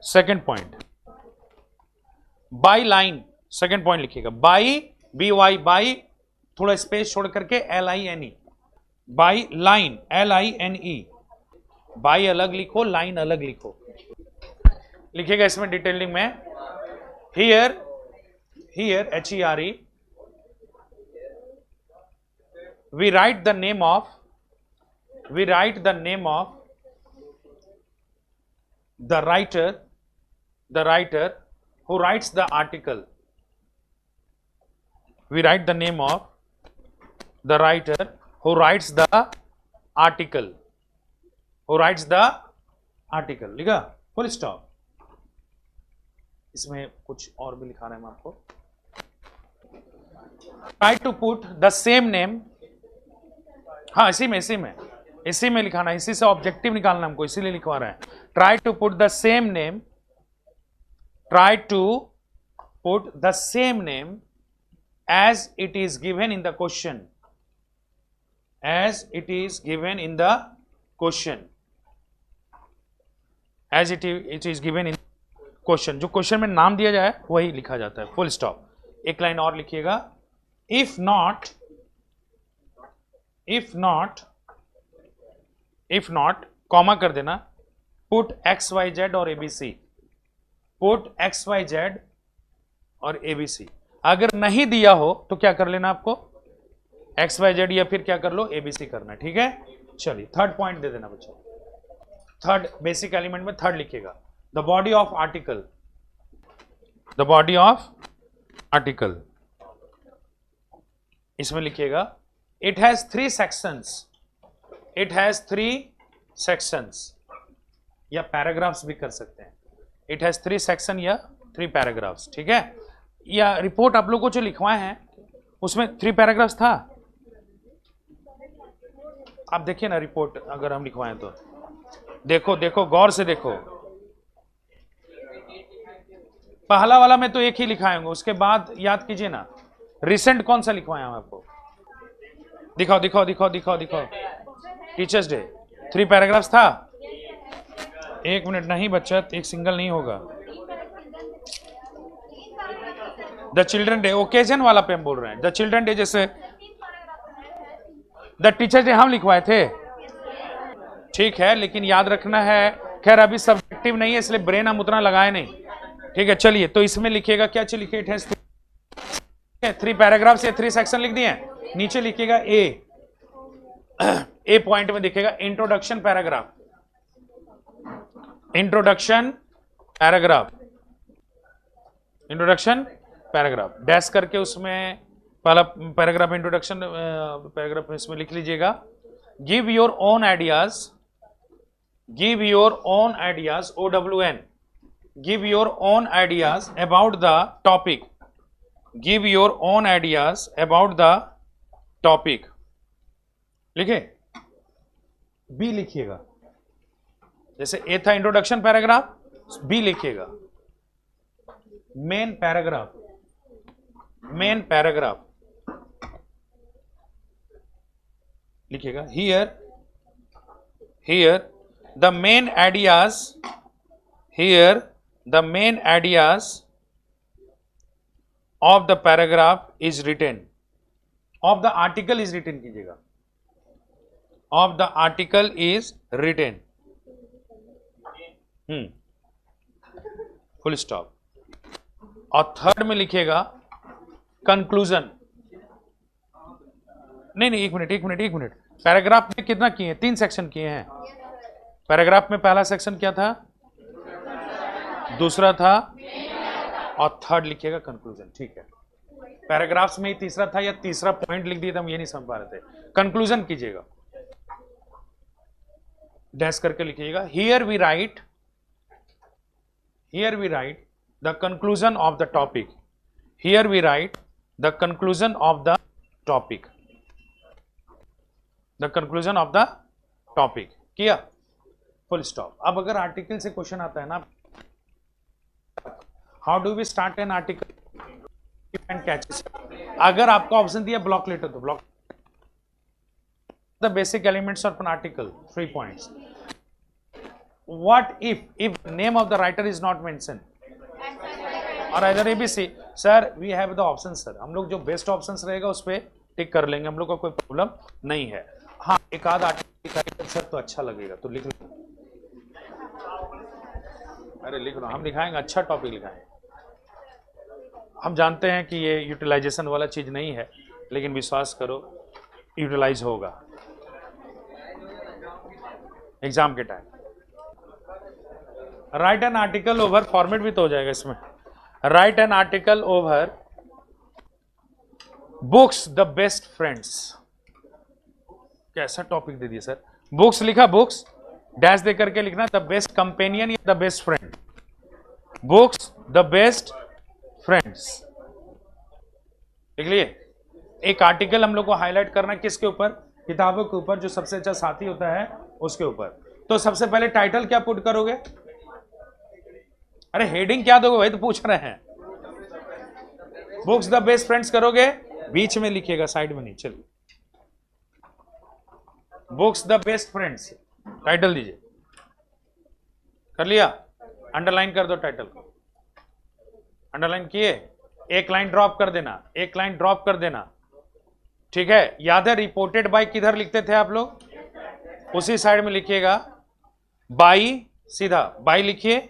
Second point by line. Second point लिखिएगा बाई, BY बाई, थोड़ा स्पेस छोड़ करके LINE. By line, LINE. By अलग लिखो, लाइन अलग लिखो. लिखिएगा इसमें डिटेलिंग में. Here HERE we write the name of the writer who writes the article. We write the name of the writer who writes the article. लिखा full stop. इसमें कुछ और भी लिखा रहे हैं हम आपको. Try to put the same name. हाँ इसी में लिखाना है. इसी से ऑब्जेक्टिव निकालना हमको, इसीलिए लिखवा रहे हैं. Try to put the same name. Try to put the same name as it is given in the question. As it is given in the question. As it is given in question. जो question में नाम दिया जाए वही लिखा जाता है. Full stop. एक लाइन और लिखिएगा. इफ नॉट कॉमा कर देना. पुट XYZ और ABC. पुट XYZ और ABC. अगर नहीं दिया हो तो क्या कर लेना आपको, XYZ या फिर क्या कर लो, ABC करना. ठीक है. चलिए थर्ड पॉइंट दे देना बच्चों. थर्ड बेसिक एलिमेंट में थर्ड लिखिएगा. The body of article. The body of article. इसमें लिखिएगा. It has 3 sections. It has 3 sections. या पैराग्राफ्स भी कर सकते हैं. It has 3 section या 3 पैराग्राफ्स. ठीक है. या रिपोर्ट आप लोग को जो लिखवाए हैं उसमें 3 पैराग्राफ्स था. आप देखिए ना रिपोर्ट अगर हम लिखवाएं तो देखो गौर से देखो. पहला वाला में तो एक ही लिखाएंगे, उसके बाद याद कीजिए ना रिसेंट कौन सा लिखवाया हम आपको. दिखाओ. टीचर्स डे 3 पैराग्राफ्स था. 1 मिनट नहीं बच्चा, एक सिंगल नहीं होगा. द चिल्ड्रन डे ओकेजन वाला पे हम बोल रहे हैं. द चिल्ड्रन डे जैसे द टीचर्स डे हम लिखवाए थे. ठीक है, लेकिन याद रखना है, खैर अभी सब्जेक्टिव नहीं है इसलिए ब्रेन हम उतना लगाए नहीं. ठीक है. चलिए तो इसमें लिखिएगा क्या चीज लिखे. 3 पैराग्राफ या 3 सेक्शन लिख दिए. नीचे लिखिएगा ए पॉइंट में दिखेगा introduction paragraph. Introduction paragraph dash करके उसमें पहला पैराग्राफ इंट्रोडक्शन पैराग्राफ इसमें लिख लीजिएगा, give your own ideas, give your own ideas, OWN, give your own ideas about the topic, give your own ideas about the topic. लिखे, B लिखिएगा, जैसे A था इंट्रोडक्शन पैराग्राफ, बी लिखिएगा main paragraph, main paragraph लिखिएगा, here the main ideas, here the main ideas of the paragraph is written, of the article is written कीजिएगा, of the article is written, full stop. और third में लिखिएगा conclusion, नहीं एक minute, paragraph में कितना किए हैं, 3 सेक्शन किए हैं। पैराग्राफ में पहला सेक्शन क्या था, दूसरा था, और थर्ड लिखिएगा कंक्लूजन। ठीक है, पैराग्राफ्स में ही तीसरा था या तीसरा पॉइंट लिख दिया था, हम ये नहीं समझ पा रहे थे। कंक्लूजन कीजिएगा, डैश करके लिखिएगा, here we write the conclusion of the topic, here we write the conclusion of the topic, the conclusion of the topic किया, फुल स्टॉप। अब अगर आर्टिकल से क्वेश्चन आता है ना, how do we start an article and catches, अगर आपको option दिया ब्लॉक लेटर तो block, the basic elements of an article 3 points, what if name of the writer is not mentioned or either ABC, sir we have the option, sir हम लोग जो best option रहेगा उस पर टिक कर लेंगे, हम लोग का कोई प्रॉब्लम नहीं है। हाँ, एक आध आर्टिकल सर तो अच्छा लगेगा तो लिख लो, अरे लिख लो, हम लिखाएंगे, अच्छा टॉपिक लिखाएंगे। हम जानते हैं कि ये यूटिलाइजेशन वाला चीज नहीं है, लेकिन विश्वास करो यूटिलाइज होगा एग्जाम के time. Right an article over, format भी तो हो जाएगा इसमें, right an article over books the best friends, कैसा टॉपिक दे दिया सर, बुक्स लिखा, बुक्स डैश दे करके लिखना, द बेस्ट कंपेनियन या the best friend, books the best friends लिख लिए। एक आर्टिकल हम लोग को हाईलाइट करना किसके ऊपर, किताबों के ऊपर, जो सबसे अच्छा साथी होता है उसके ऊपर। तो सबसे पहले टाइटल क्या पुट करोगे, अरे हेडिंग क्या दोगे, वही तो पूछ रहे हैं। बुक्स द बेस्ट फ्रेंड्स करोगे, बीच में लिखिएगा, साइड में नहीं, चलिए books the best friends title दीजिए, कर लिया, अंडरलाइन कर दो टाइटल को, अंडरलाइन किए, एक लाइन ड्रॉप कर देना, एक लाइन ड्रॉप कर देना, ठीक है। याद है रिपोर्टेड बाय किधर लिखते थे आप लोग, उसी साइड में लिखिएगा, बाई सीधा बाई लिखिए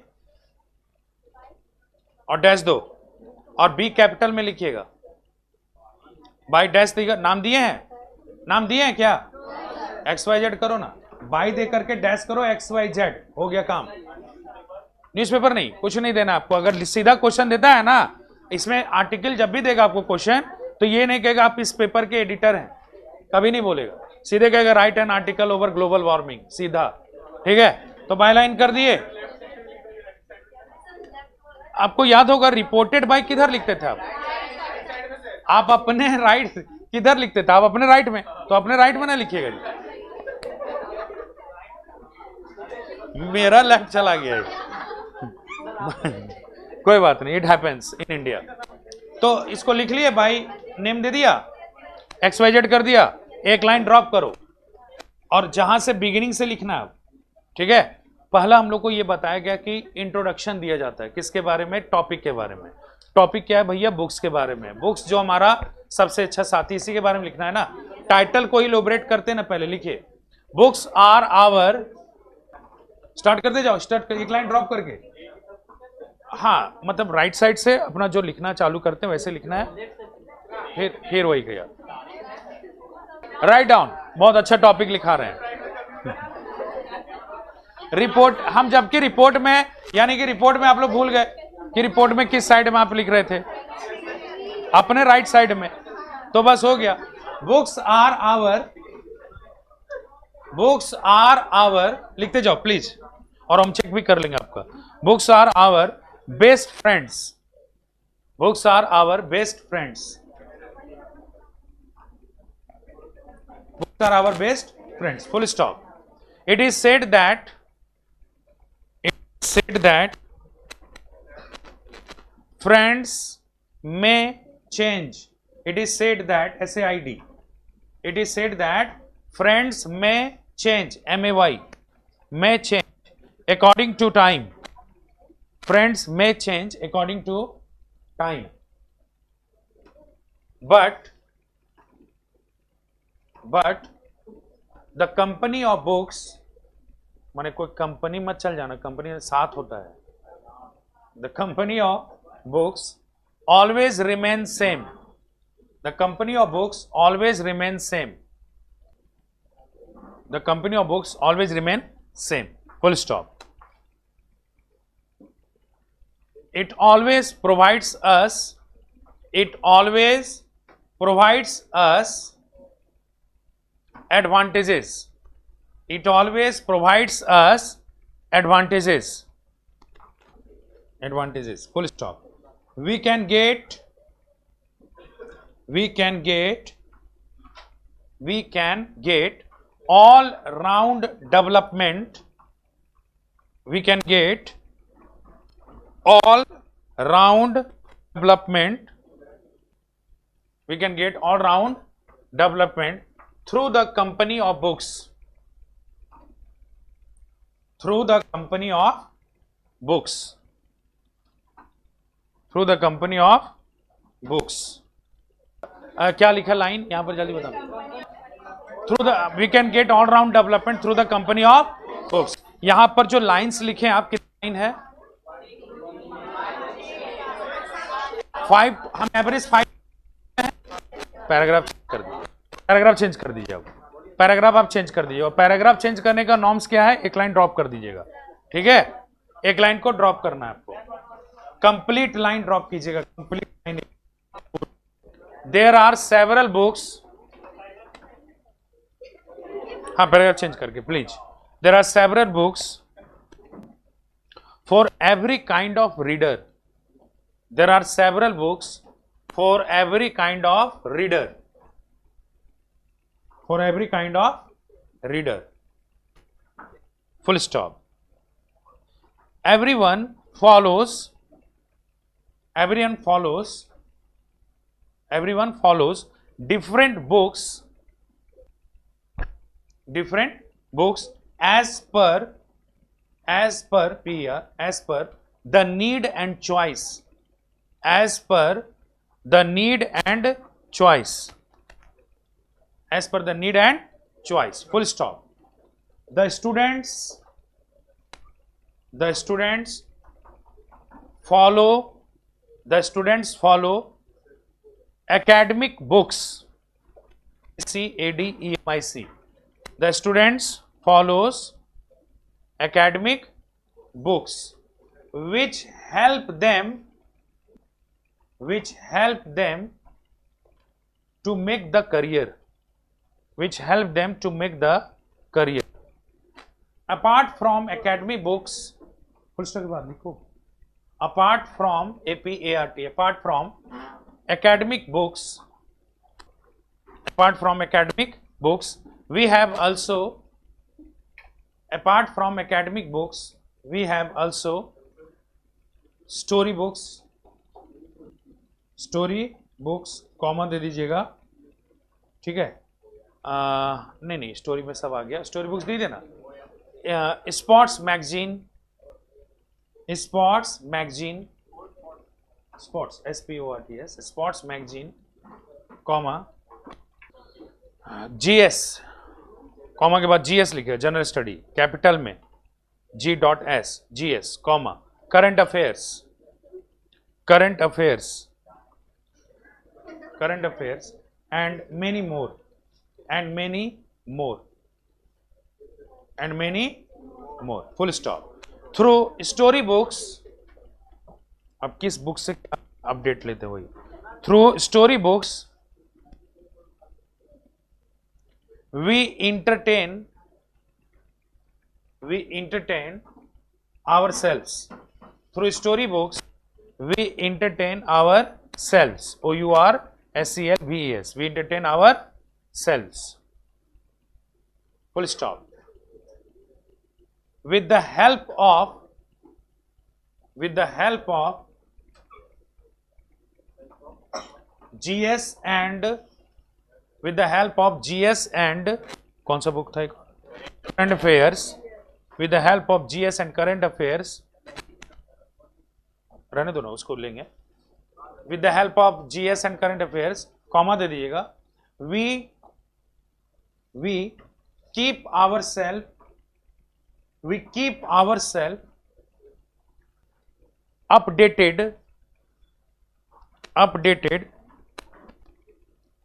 और डैश दो, और बी कैपिटल में लिखिएगा, बाई डैश देगा, नाम दिए हैं, नाम दिए हैं क्या, XYZ करो ना, बाई दे करके डैश करो, XYZ हो गया काम। न्यूज़पेपर नहीं, कुछ नहीं देना आपको। अगर सीधा क्वेश्चन देता है ना, इसमें आर्टिकल जब भी देगा आपको क्वेश्चन, तो ये नहीं कहेगा आप इस पेपर के एडिटर हैं, कभी नहीं बोलेगा, सीधे कहेगा right an article over global warming, सीधा, ठीक है। तो बाय लाइन कर दिए। आपको याद होगा रिपोर्टेड बाय किधर लिखते थे आप अपने राइट किधर लिखते थे, आप अपने राइट में, तो अपने राइट में ना लिखिएगा जी, मेरा लेफ्ट चला गया है कोई बात नहीं, इट हैपेंस इन इंडिया। तो इसको लिख लिए, बाई नेम दे दिया, XYZ कर दिया, एक लाइन ड्रॉप करो, और जहां से बिगिनिंग से लिखना है, ठीक है। पहला हम लोग को यह बताया गया कि इंट्रोडक्शन दिया जाता है, किसके बारे में, टॉपिक के बारे में। टॉपिक क्या है भैया, बुक्स के बारे में, बुक्स जो हमारा सबसे अच्छा साथी, इसी के बारे में लिखना है ना। टाइटल को इलोबरेट करते हैं ना, पहले लिखिए बुक्स आर आवर, स्टार्ट करते जाओ, स्टार्ट कर, एक लाइन ड्रॉप करके, हाँ मतलब राइट साइड से अपना जो लिखना चालू करते हैं वैसे लिखना है, फिर वही गया, राइट डाउन, बहुत अच्छा टॉपिक लिखा रहे हैं। रिपोर्ट, हम जबकि रिपोर्ट में, यानी कि रिपोर्ट में आप लोग भूल गए कि रिपोर्ट में किस साइड में आप लिख रहे थे, अपने राइट साइड में, तो बस हो गया। बुक्स आर आवर लिखते जाओ प्लीज, और हम चेक भी कर लेंगे आपका। Books are our best friends, books are our best friends, books are our best friends, full stop. It is said that friends may change. It is said that SAID. It is said that friends may change, MAY, may change according to time. Friends may change according to time. But the company of books, माने कोई company मत चल जाना, company में साथ होता है। The company of books always remain same, the company of books always remain same, the company of books always remain same, full stop. It always provides us, it always provides us advantages, it always provides us advantages, full stop। we can get all round development, we can get all round development through the company of books, through the company of books, through the company of books। क्या लिखा line यहां पर, जल्दी बताओ। Through the, we can get all round development through the company of books. यहां पर जो lines लिखे हैं आप, कितनी लाइन है? 5, हम एवरेज 5। पैराग्राफ कर दीजिए, पैराग्राफ चेंज कर दीजिए, आप पैराग्राफ आप चेंज कर दीजिए। और पैराग्राफ चेंज करने का नॉर्म्स क्या है? एक लाइन ड्रॉप कर दीजिएगा, ठीक है? एक लाइन को ड्रॉप करना है आपको, कंप्लीट लाइन ड्रॉप कीजिएगा, complete line. There are several books, हाँ पैराग्राफ चेंज करके please. There are several books for every kind of reader, there are several books for every kind of reader, for every kind of reader, full stop। everyone follows different books as per the need and choice, as per the need and choice, as per the need and choice, full stop। the students follow academic books, CADEMIC, the students follows academic books which help them to make the career, apart from academic books, full stop के बाद लिखो, apart from APART, apart from academic books, we have also, apart from academic books, we have also story books, comma दे दीजिएगा, ठीक है? नहीं story में सब आ गया, स्टोरी बुक्स दे देना। Sports magazine, sports SPORTS, sports magazine, comma GS, comma के बाद GS लिखे, जनरल स्टडी कैपिटल में G.S, GS, comma current affairs and many more, full stop। through story books, अब किस बुक से अपडेट लेते हैं वही, through story books we entertain ourselves. Through storybooks we entertain ourselves. OURSELVES. We entertain ourselves. Full stop. With the help of GS and कौन सा book था, current affairs, with the help of GS and current affairs, रहने दो ना, उसको लेंगे, with the help of GS and current affairs, comma दे दीजिएगा, we keep ourselves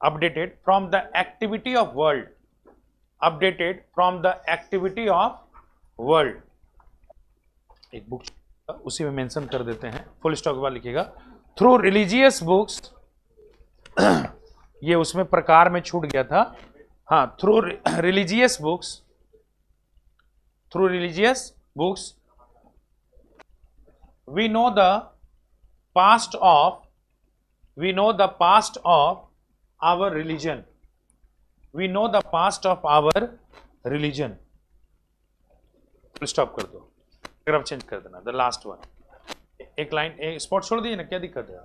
updated from the activity of world. एक बुक उसी में मेंशन कर देते हैं, फुल स्टॉप के बाद लिखिएगा, थ्रू रिलीजियस बुक्स, ये उसमें प्रकार में छूट गया था, हाँ, through religious books we know the past of our religion. Full stop कर दो, पैराग्राफ चेंज कर देना, द लास्ट वन, एक लाइन, एक स्पॉट छोड़ दीजिए ना, क्या दिक्कत है,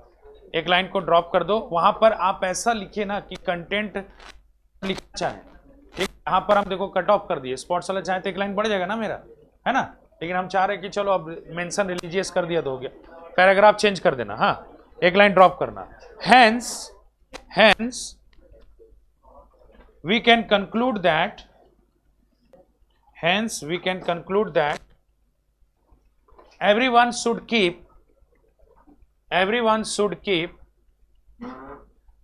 एक लाइन को ड्रॉप कर दो, वहां पर आप ऐसा लिखिए ना कि कंटेंट लिखना चाहें, ठीक, यहाँ पर हम देखो कट ऑफ कर दिए, स्पॉट्स वाला चाहे तो एक लाइन बढ़ जाएगा ना मेरा, है ना, लेकिन हम चाह रहे हैं कि चलो अब मेंशन रिलीजियस कर दिया तो हो गया, पैराग्राफ चेंज कर देना, हाँ, एक लाइन ड्रॉप करना, hence we can conclude that everyone should keep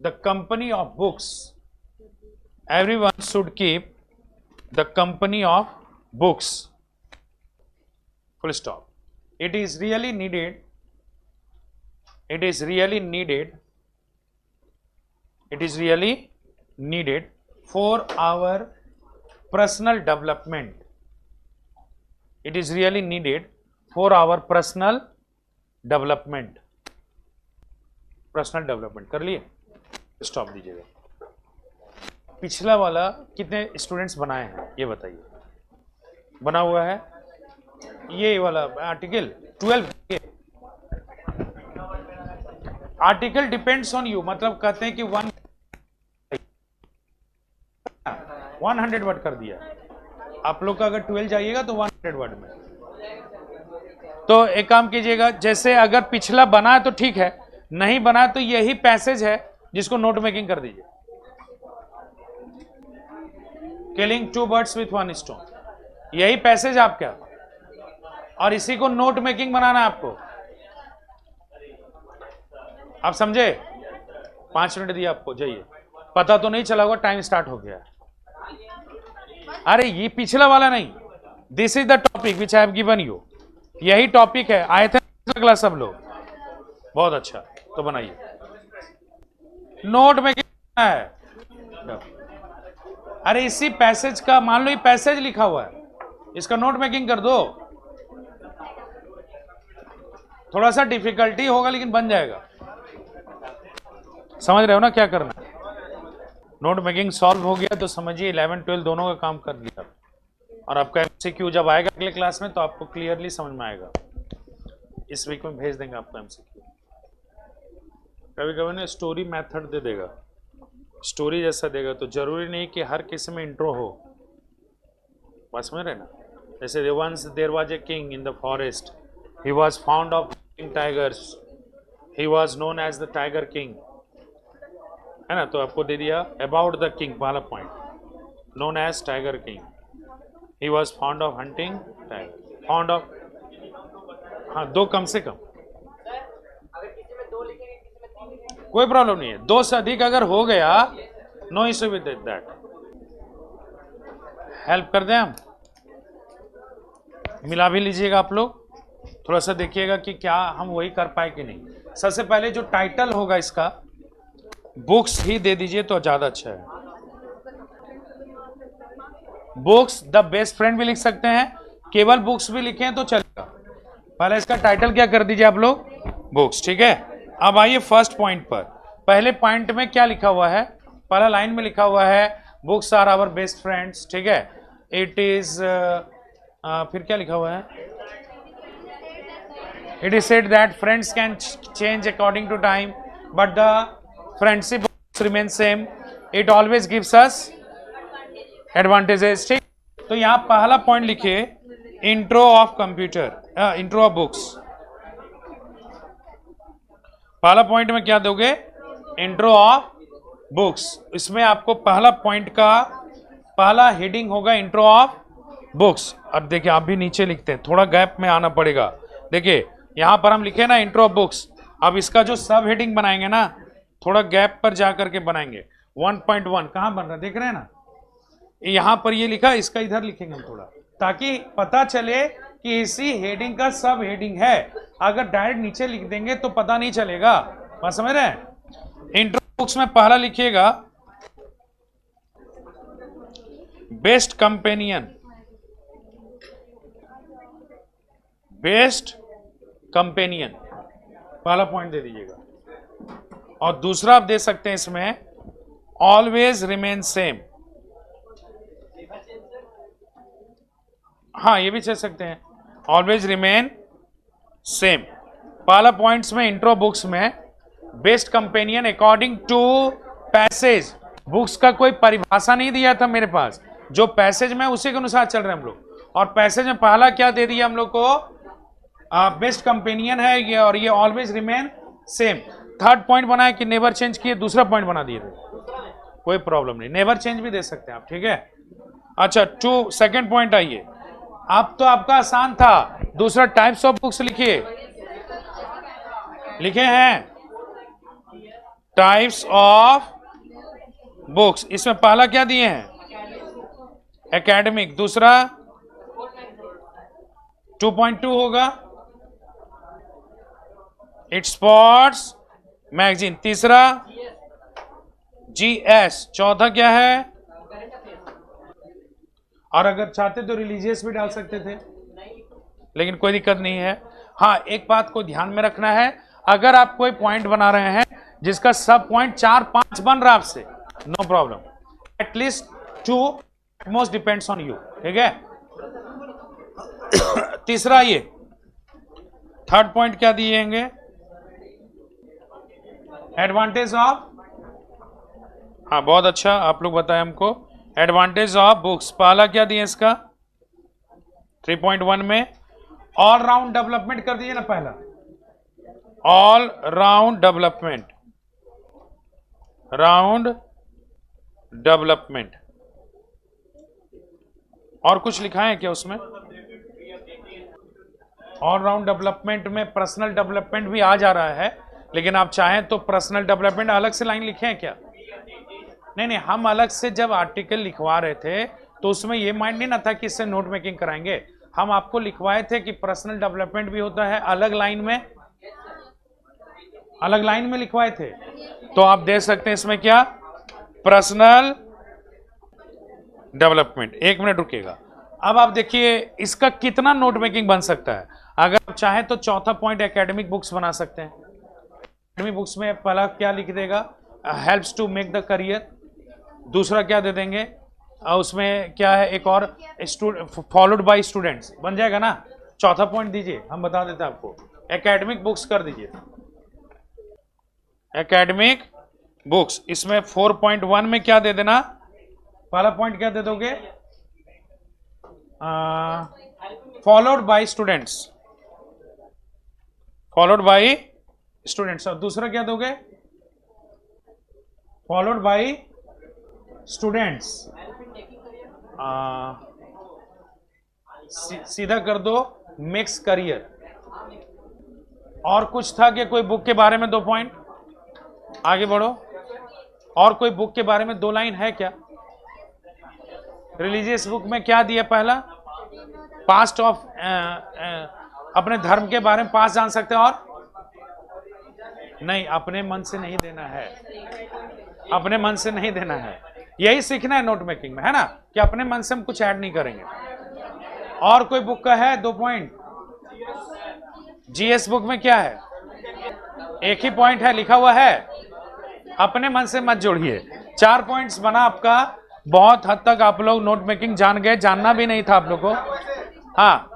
the company of books. Full stop. It is really needed for our personal development. कर लिए, स्टॉप दीजिएगा। पिछला वाला कितने स्टूडेंट्स बनाए हैं ये बताइए, बना हुआ है ये वाला article 12, article depends on you, मतलब कहते हैं कि 100 वर्ड कर दिया, आप लोग का अगर 12 जाइएगा तो 100 वर्ड में, तो एक काम कीजिएगा, जैसे अगर पिछला बना है तो ठीक है, नहीं बना तो यही पैसेज है जिसको नोट मेकिंग कर दीजिए, किलिंग 2 birds with 1 stone, यही पैसेज आपका, और इसी को नोट मेकिंग बनाना है आपको, आप समझे, 5 मिनट दिया आपको, जाइए, पता तो नहीं चला होगा टाइम स्टार्ट हो गया, अरे ये पिछला वाला नहीं, this is the topic which I have given you, यही टॉपिक है, आए थे क्लास सब लोग, बहुत अच्छा, तो बनाइए, नोट मेकिंग है, अरे इसी पैसेज का, मान लो ये पैसेज लिखा हुआ है, इसका नोट मेकिंग कर दो, थोड़ा सा डिफिकल्टी होगा लेकिन बन जाएगा, समझ रहे हो ना क्या करना है, नोट मेकिंग सॉल्व हो गया तो समझिए 11 12 दोनों का काम कर लिया, और आपका MCQ जब आएगा अगले क्लास में तो आपको क्लियरली समझ में आएगा, इस वीक में भेज देंगे आपको MCQ, कभी कभी ना स्टोरी मेथड दे देगा, स्टोरी जैसा देगा, तो जरूरी नहीं कि हर किसी में इंट्रो हो, बस में रहना, जैसे once there was a king in the forest, he was fond of hunting tigers, he was known as the tiger king, है ना, तो आपको दे दिया अबाउट द किंग वाला point, known as tiger king, he was fond of hunting tiger, fond of, हाँ 2 कम से कम, कोई प्रॉब्लम नहीं है, 2 से अधिक अगर हो गया no issue with that, help कर दें हम, मिला भी लीजिएगा आप लोग, थोड़ा सा देखिएगा कि क्या हम वही कर पाए कि नहीं। सबसे पहले जो टाइटल होगा इसका, बुक्स ही दे दीजिए तो ज्यादा अच्छा है। बुक्स द बेस्ट फ्रेंड भी लिख सकते हैं, केवल बुक्स भी लिखें तो चलेगा। पहले इसका टाइटल क्या कर दीजिए आप लोग, बुक्स, ठीक है। अब आइए फर्स्ट पॉइंट पर। पहले पॉइंट में क्या लिखा हुआ है, पहला लाइन में लिखा हुआ है books are our best friends, ठीक है। इट इज फिर क्या लिखा हुआ है, it is said that friends can change according to time but the friendship remain same, it always gives us advantages, ठीक। तो यहां पहला पॉइंट लिखिए intro of computer, intro of books. पहला पॉइंट में क्या दोगे, इंट्रो ऑफ बुक्स। इसमें आपको पहला पॉइंट का पहला हेडिंग होगा इंट्रो ऑफ बुक्स। अब देखिए आप भी नीचे लिखते हैं, थोड़ा गैप में आना पड़ेगा। देखिए यहां पर हम लिखे ना इंट्रो ऑफ बुक्स, अब इसका जो सब हेडिंग बनाएंगे ना थोड़ा गैप पर जा करके बनाएंगे। 1.1 कहां बन रहा है देख रहे हैं ना, यहां पर ये लिखा, इसका इधर लिखेंगे हम थोड़ा, ताकि पता चले कि इसी हेडिंग का सब हेडिंग है। अगर डायरेक्ट नीचे लिख देंगे तो पता नहीं चलेगा, बात समझ रहे हैं। इंट्रो बुक्स में पहला लिखिएगा बेस्ट कंपेनियन, बेस्ट कंपेनियन पहला पॉइंट दे दीजिएगा। और दूसरा आप दे सकते हैं इसमें ऑलवेज रिमेन सेम, हाँ ये भी चल सकते हैं, ऑलवेज रिमेन सेम। पहला पॉइंट्स में इंट्रो बुक्स में best companion according to passage, books का कोई परिभाषा नहीं दिया था मेरे पास, जो पैसेज में उसी के अनुसार चल रहे हैं हम लोग। और पैसेज में पहला क्या दे दिया हम लोग को, बेस्ट कंपेनियन है ये, और ये always remain same. Third point बनाया कि नेवर चेंज किए, दूसरा पॉइंट बना दिए थे, कोई प्रॉब्लम नहीं, नेवर चेंज भी दे सकते हैं आप, ठीक है। अच्छा सेकंड पॉइंट आइए, अब तो आपका आसान था, दूसरा टाइप्स ऑफ बुक्स लिखिए, लिखे हैं टाइप्स ऑफ बुक्स। इसमें पहला क्या दिए हैं एकेडमिक, दूसरा 2.2 होगा इट्स स्पोर्ट्स मैगजीन, तीसरा जीएस, चौथा क्या है, और अगर चाहते तो रिलीजियस भी डाल सकते थे, लेकिन कोई दिक्कत नहीं है। हाँ एक बात को ध्यान में रखना है, अगर आप कोई पॉइंट बना रहे हैं जिसका सब पॉइंट 4-5 बन रहा है आपसे, no problem, at least 2 most depends on you, ठीक है। तीसरा ये थर्ड पॉइंट क्या दिएंगे, एडवांटेज ऑफ, हाँ बहुत अच्छा आप लोग बताएं हमको, एडवांटेज ऑफ बुक्स। पहला क्या दिए इसका 3.1 में, ऑल राउंड डेवलपमेंट कर दीजिए ना पहला, all round development, round development. और कुछ लिखा है क्या उसमें, ऑल राउंड डेवलपमेंट में पर्सनल डेवलपमेंट भी आ जा रहा है, लेकिन आप चाहें तो पर्सनल डेवलपमेंट अलग से लाइन लिखे हैं क्या, नहीं, हम अलग से जब आर्टिकल लिखवा रहे थे तो उसमें ये माइंड नहीं ना था कि इससे नोट मेकिंग कराएंगे, हम आपको लिखवाए थे कि पर्सनल डेवलपमेंट भी होता है, अलग लाइन में, अलग लाइन में लिखवाए थे। तो आप देख सकते हैं इसमें क्या, पर्सनल डेवलपमेंट। एक मिनट रुकिएगा, अब आप देखिए इसका कितना नोट मेकिंग बन सकता है। अगर आप चाहें तो चौथा पॉइंट एकेडमिक बुक्स बना सकते हैं। एकेडमिक बुक्स में पहला क्या लिख देगा, helps to make the career, दूसरा क्या दे देंगे, उसमें क्या है एक और, फॉलोड बाय स्टूडेंट्स बन जाएगा ना। चौथा पॉइंट दीजिए, हम बता देते हैं आपको, एकेडमिक बुक्स कर दीजिए, एकेडमिक बुक्स। इसमें 4.1 में क्या दे देना, पहला पॉइंट क्या दे दोगे, followed by students, followed by students. और दूसरा क्या दोगे, फॉलोड बाय स्टूडेंट्स, सीधा कर दो मिक्स करियर। और कुछ था कि कोई बुक के बारे में 2 पॉइंट, आगे बढ़ो, और कोई बुक के बारे में 2 लाइन है क्या, रिलीजियस बुक में क्या दिया, पहला पास्ट ऑफ, अपने धर्म के बारे में पास्ट जान सकते हैं, और नहीं, अपने मन से नहीं देना है, अपने मन से नहीं देना है। यही सीखना है नोट मेकिंग में, है ना, कि अपने मन से हम कुछ ऐड नहीं करेंगे। और कोई बुक का है 2 पॉइंट? जीएस बुक में क्या है? एक ही पॉइंट है, लिखा हुआ है अपने मन से मत जोड़िए। 4 पॉइंट्स बना आपका। बहुत हद तक आप लोग नोट मेकिंग जान गए, जानना भी नहीं था आप लोग को। हाँ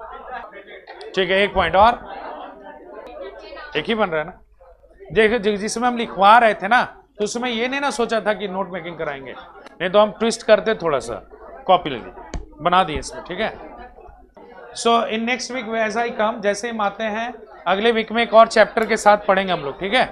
ठीक है, 1 पॉइंट और, एक ही बन रहा है ना। देखो जिसमें हम लिखवा रहे थे ना, तो उसमें ये नहीं ना सोचा था कि नोट मेकिंग कराएंगे, नहीं तो हम ट्विस्ट करते थोड़ा सा, कॉपी ले ली, बना दिए इसमें, ठीक है। सो इन नेक्स्ट वीक वैसा ही काम, जैसे हम आते हैं अगले वीक में एक और चैप्टर के साथ पढ़ेंगे हम लोग, ठीक है।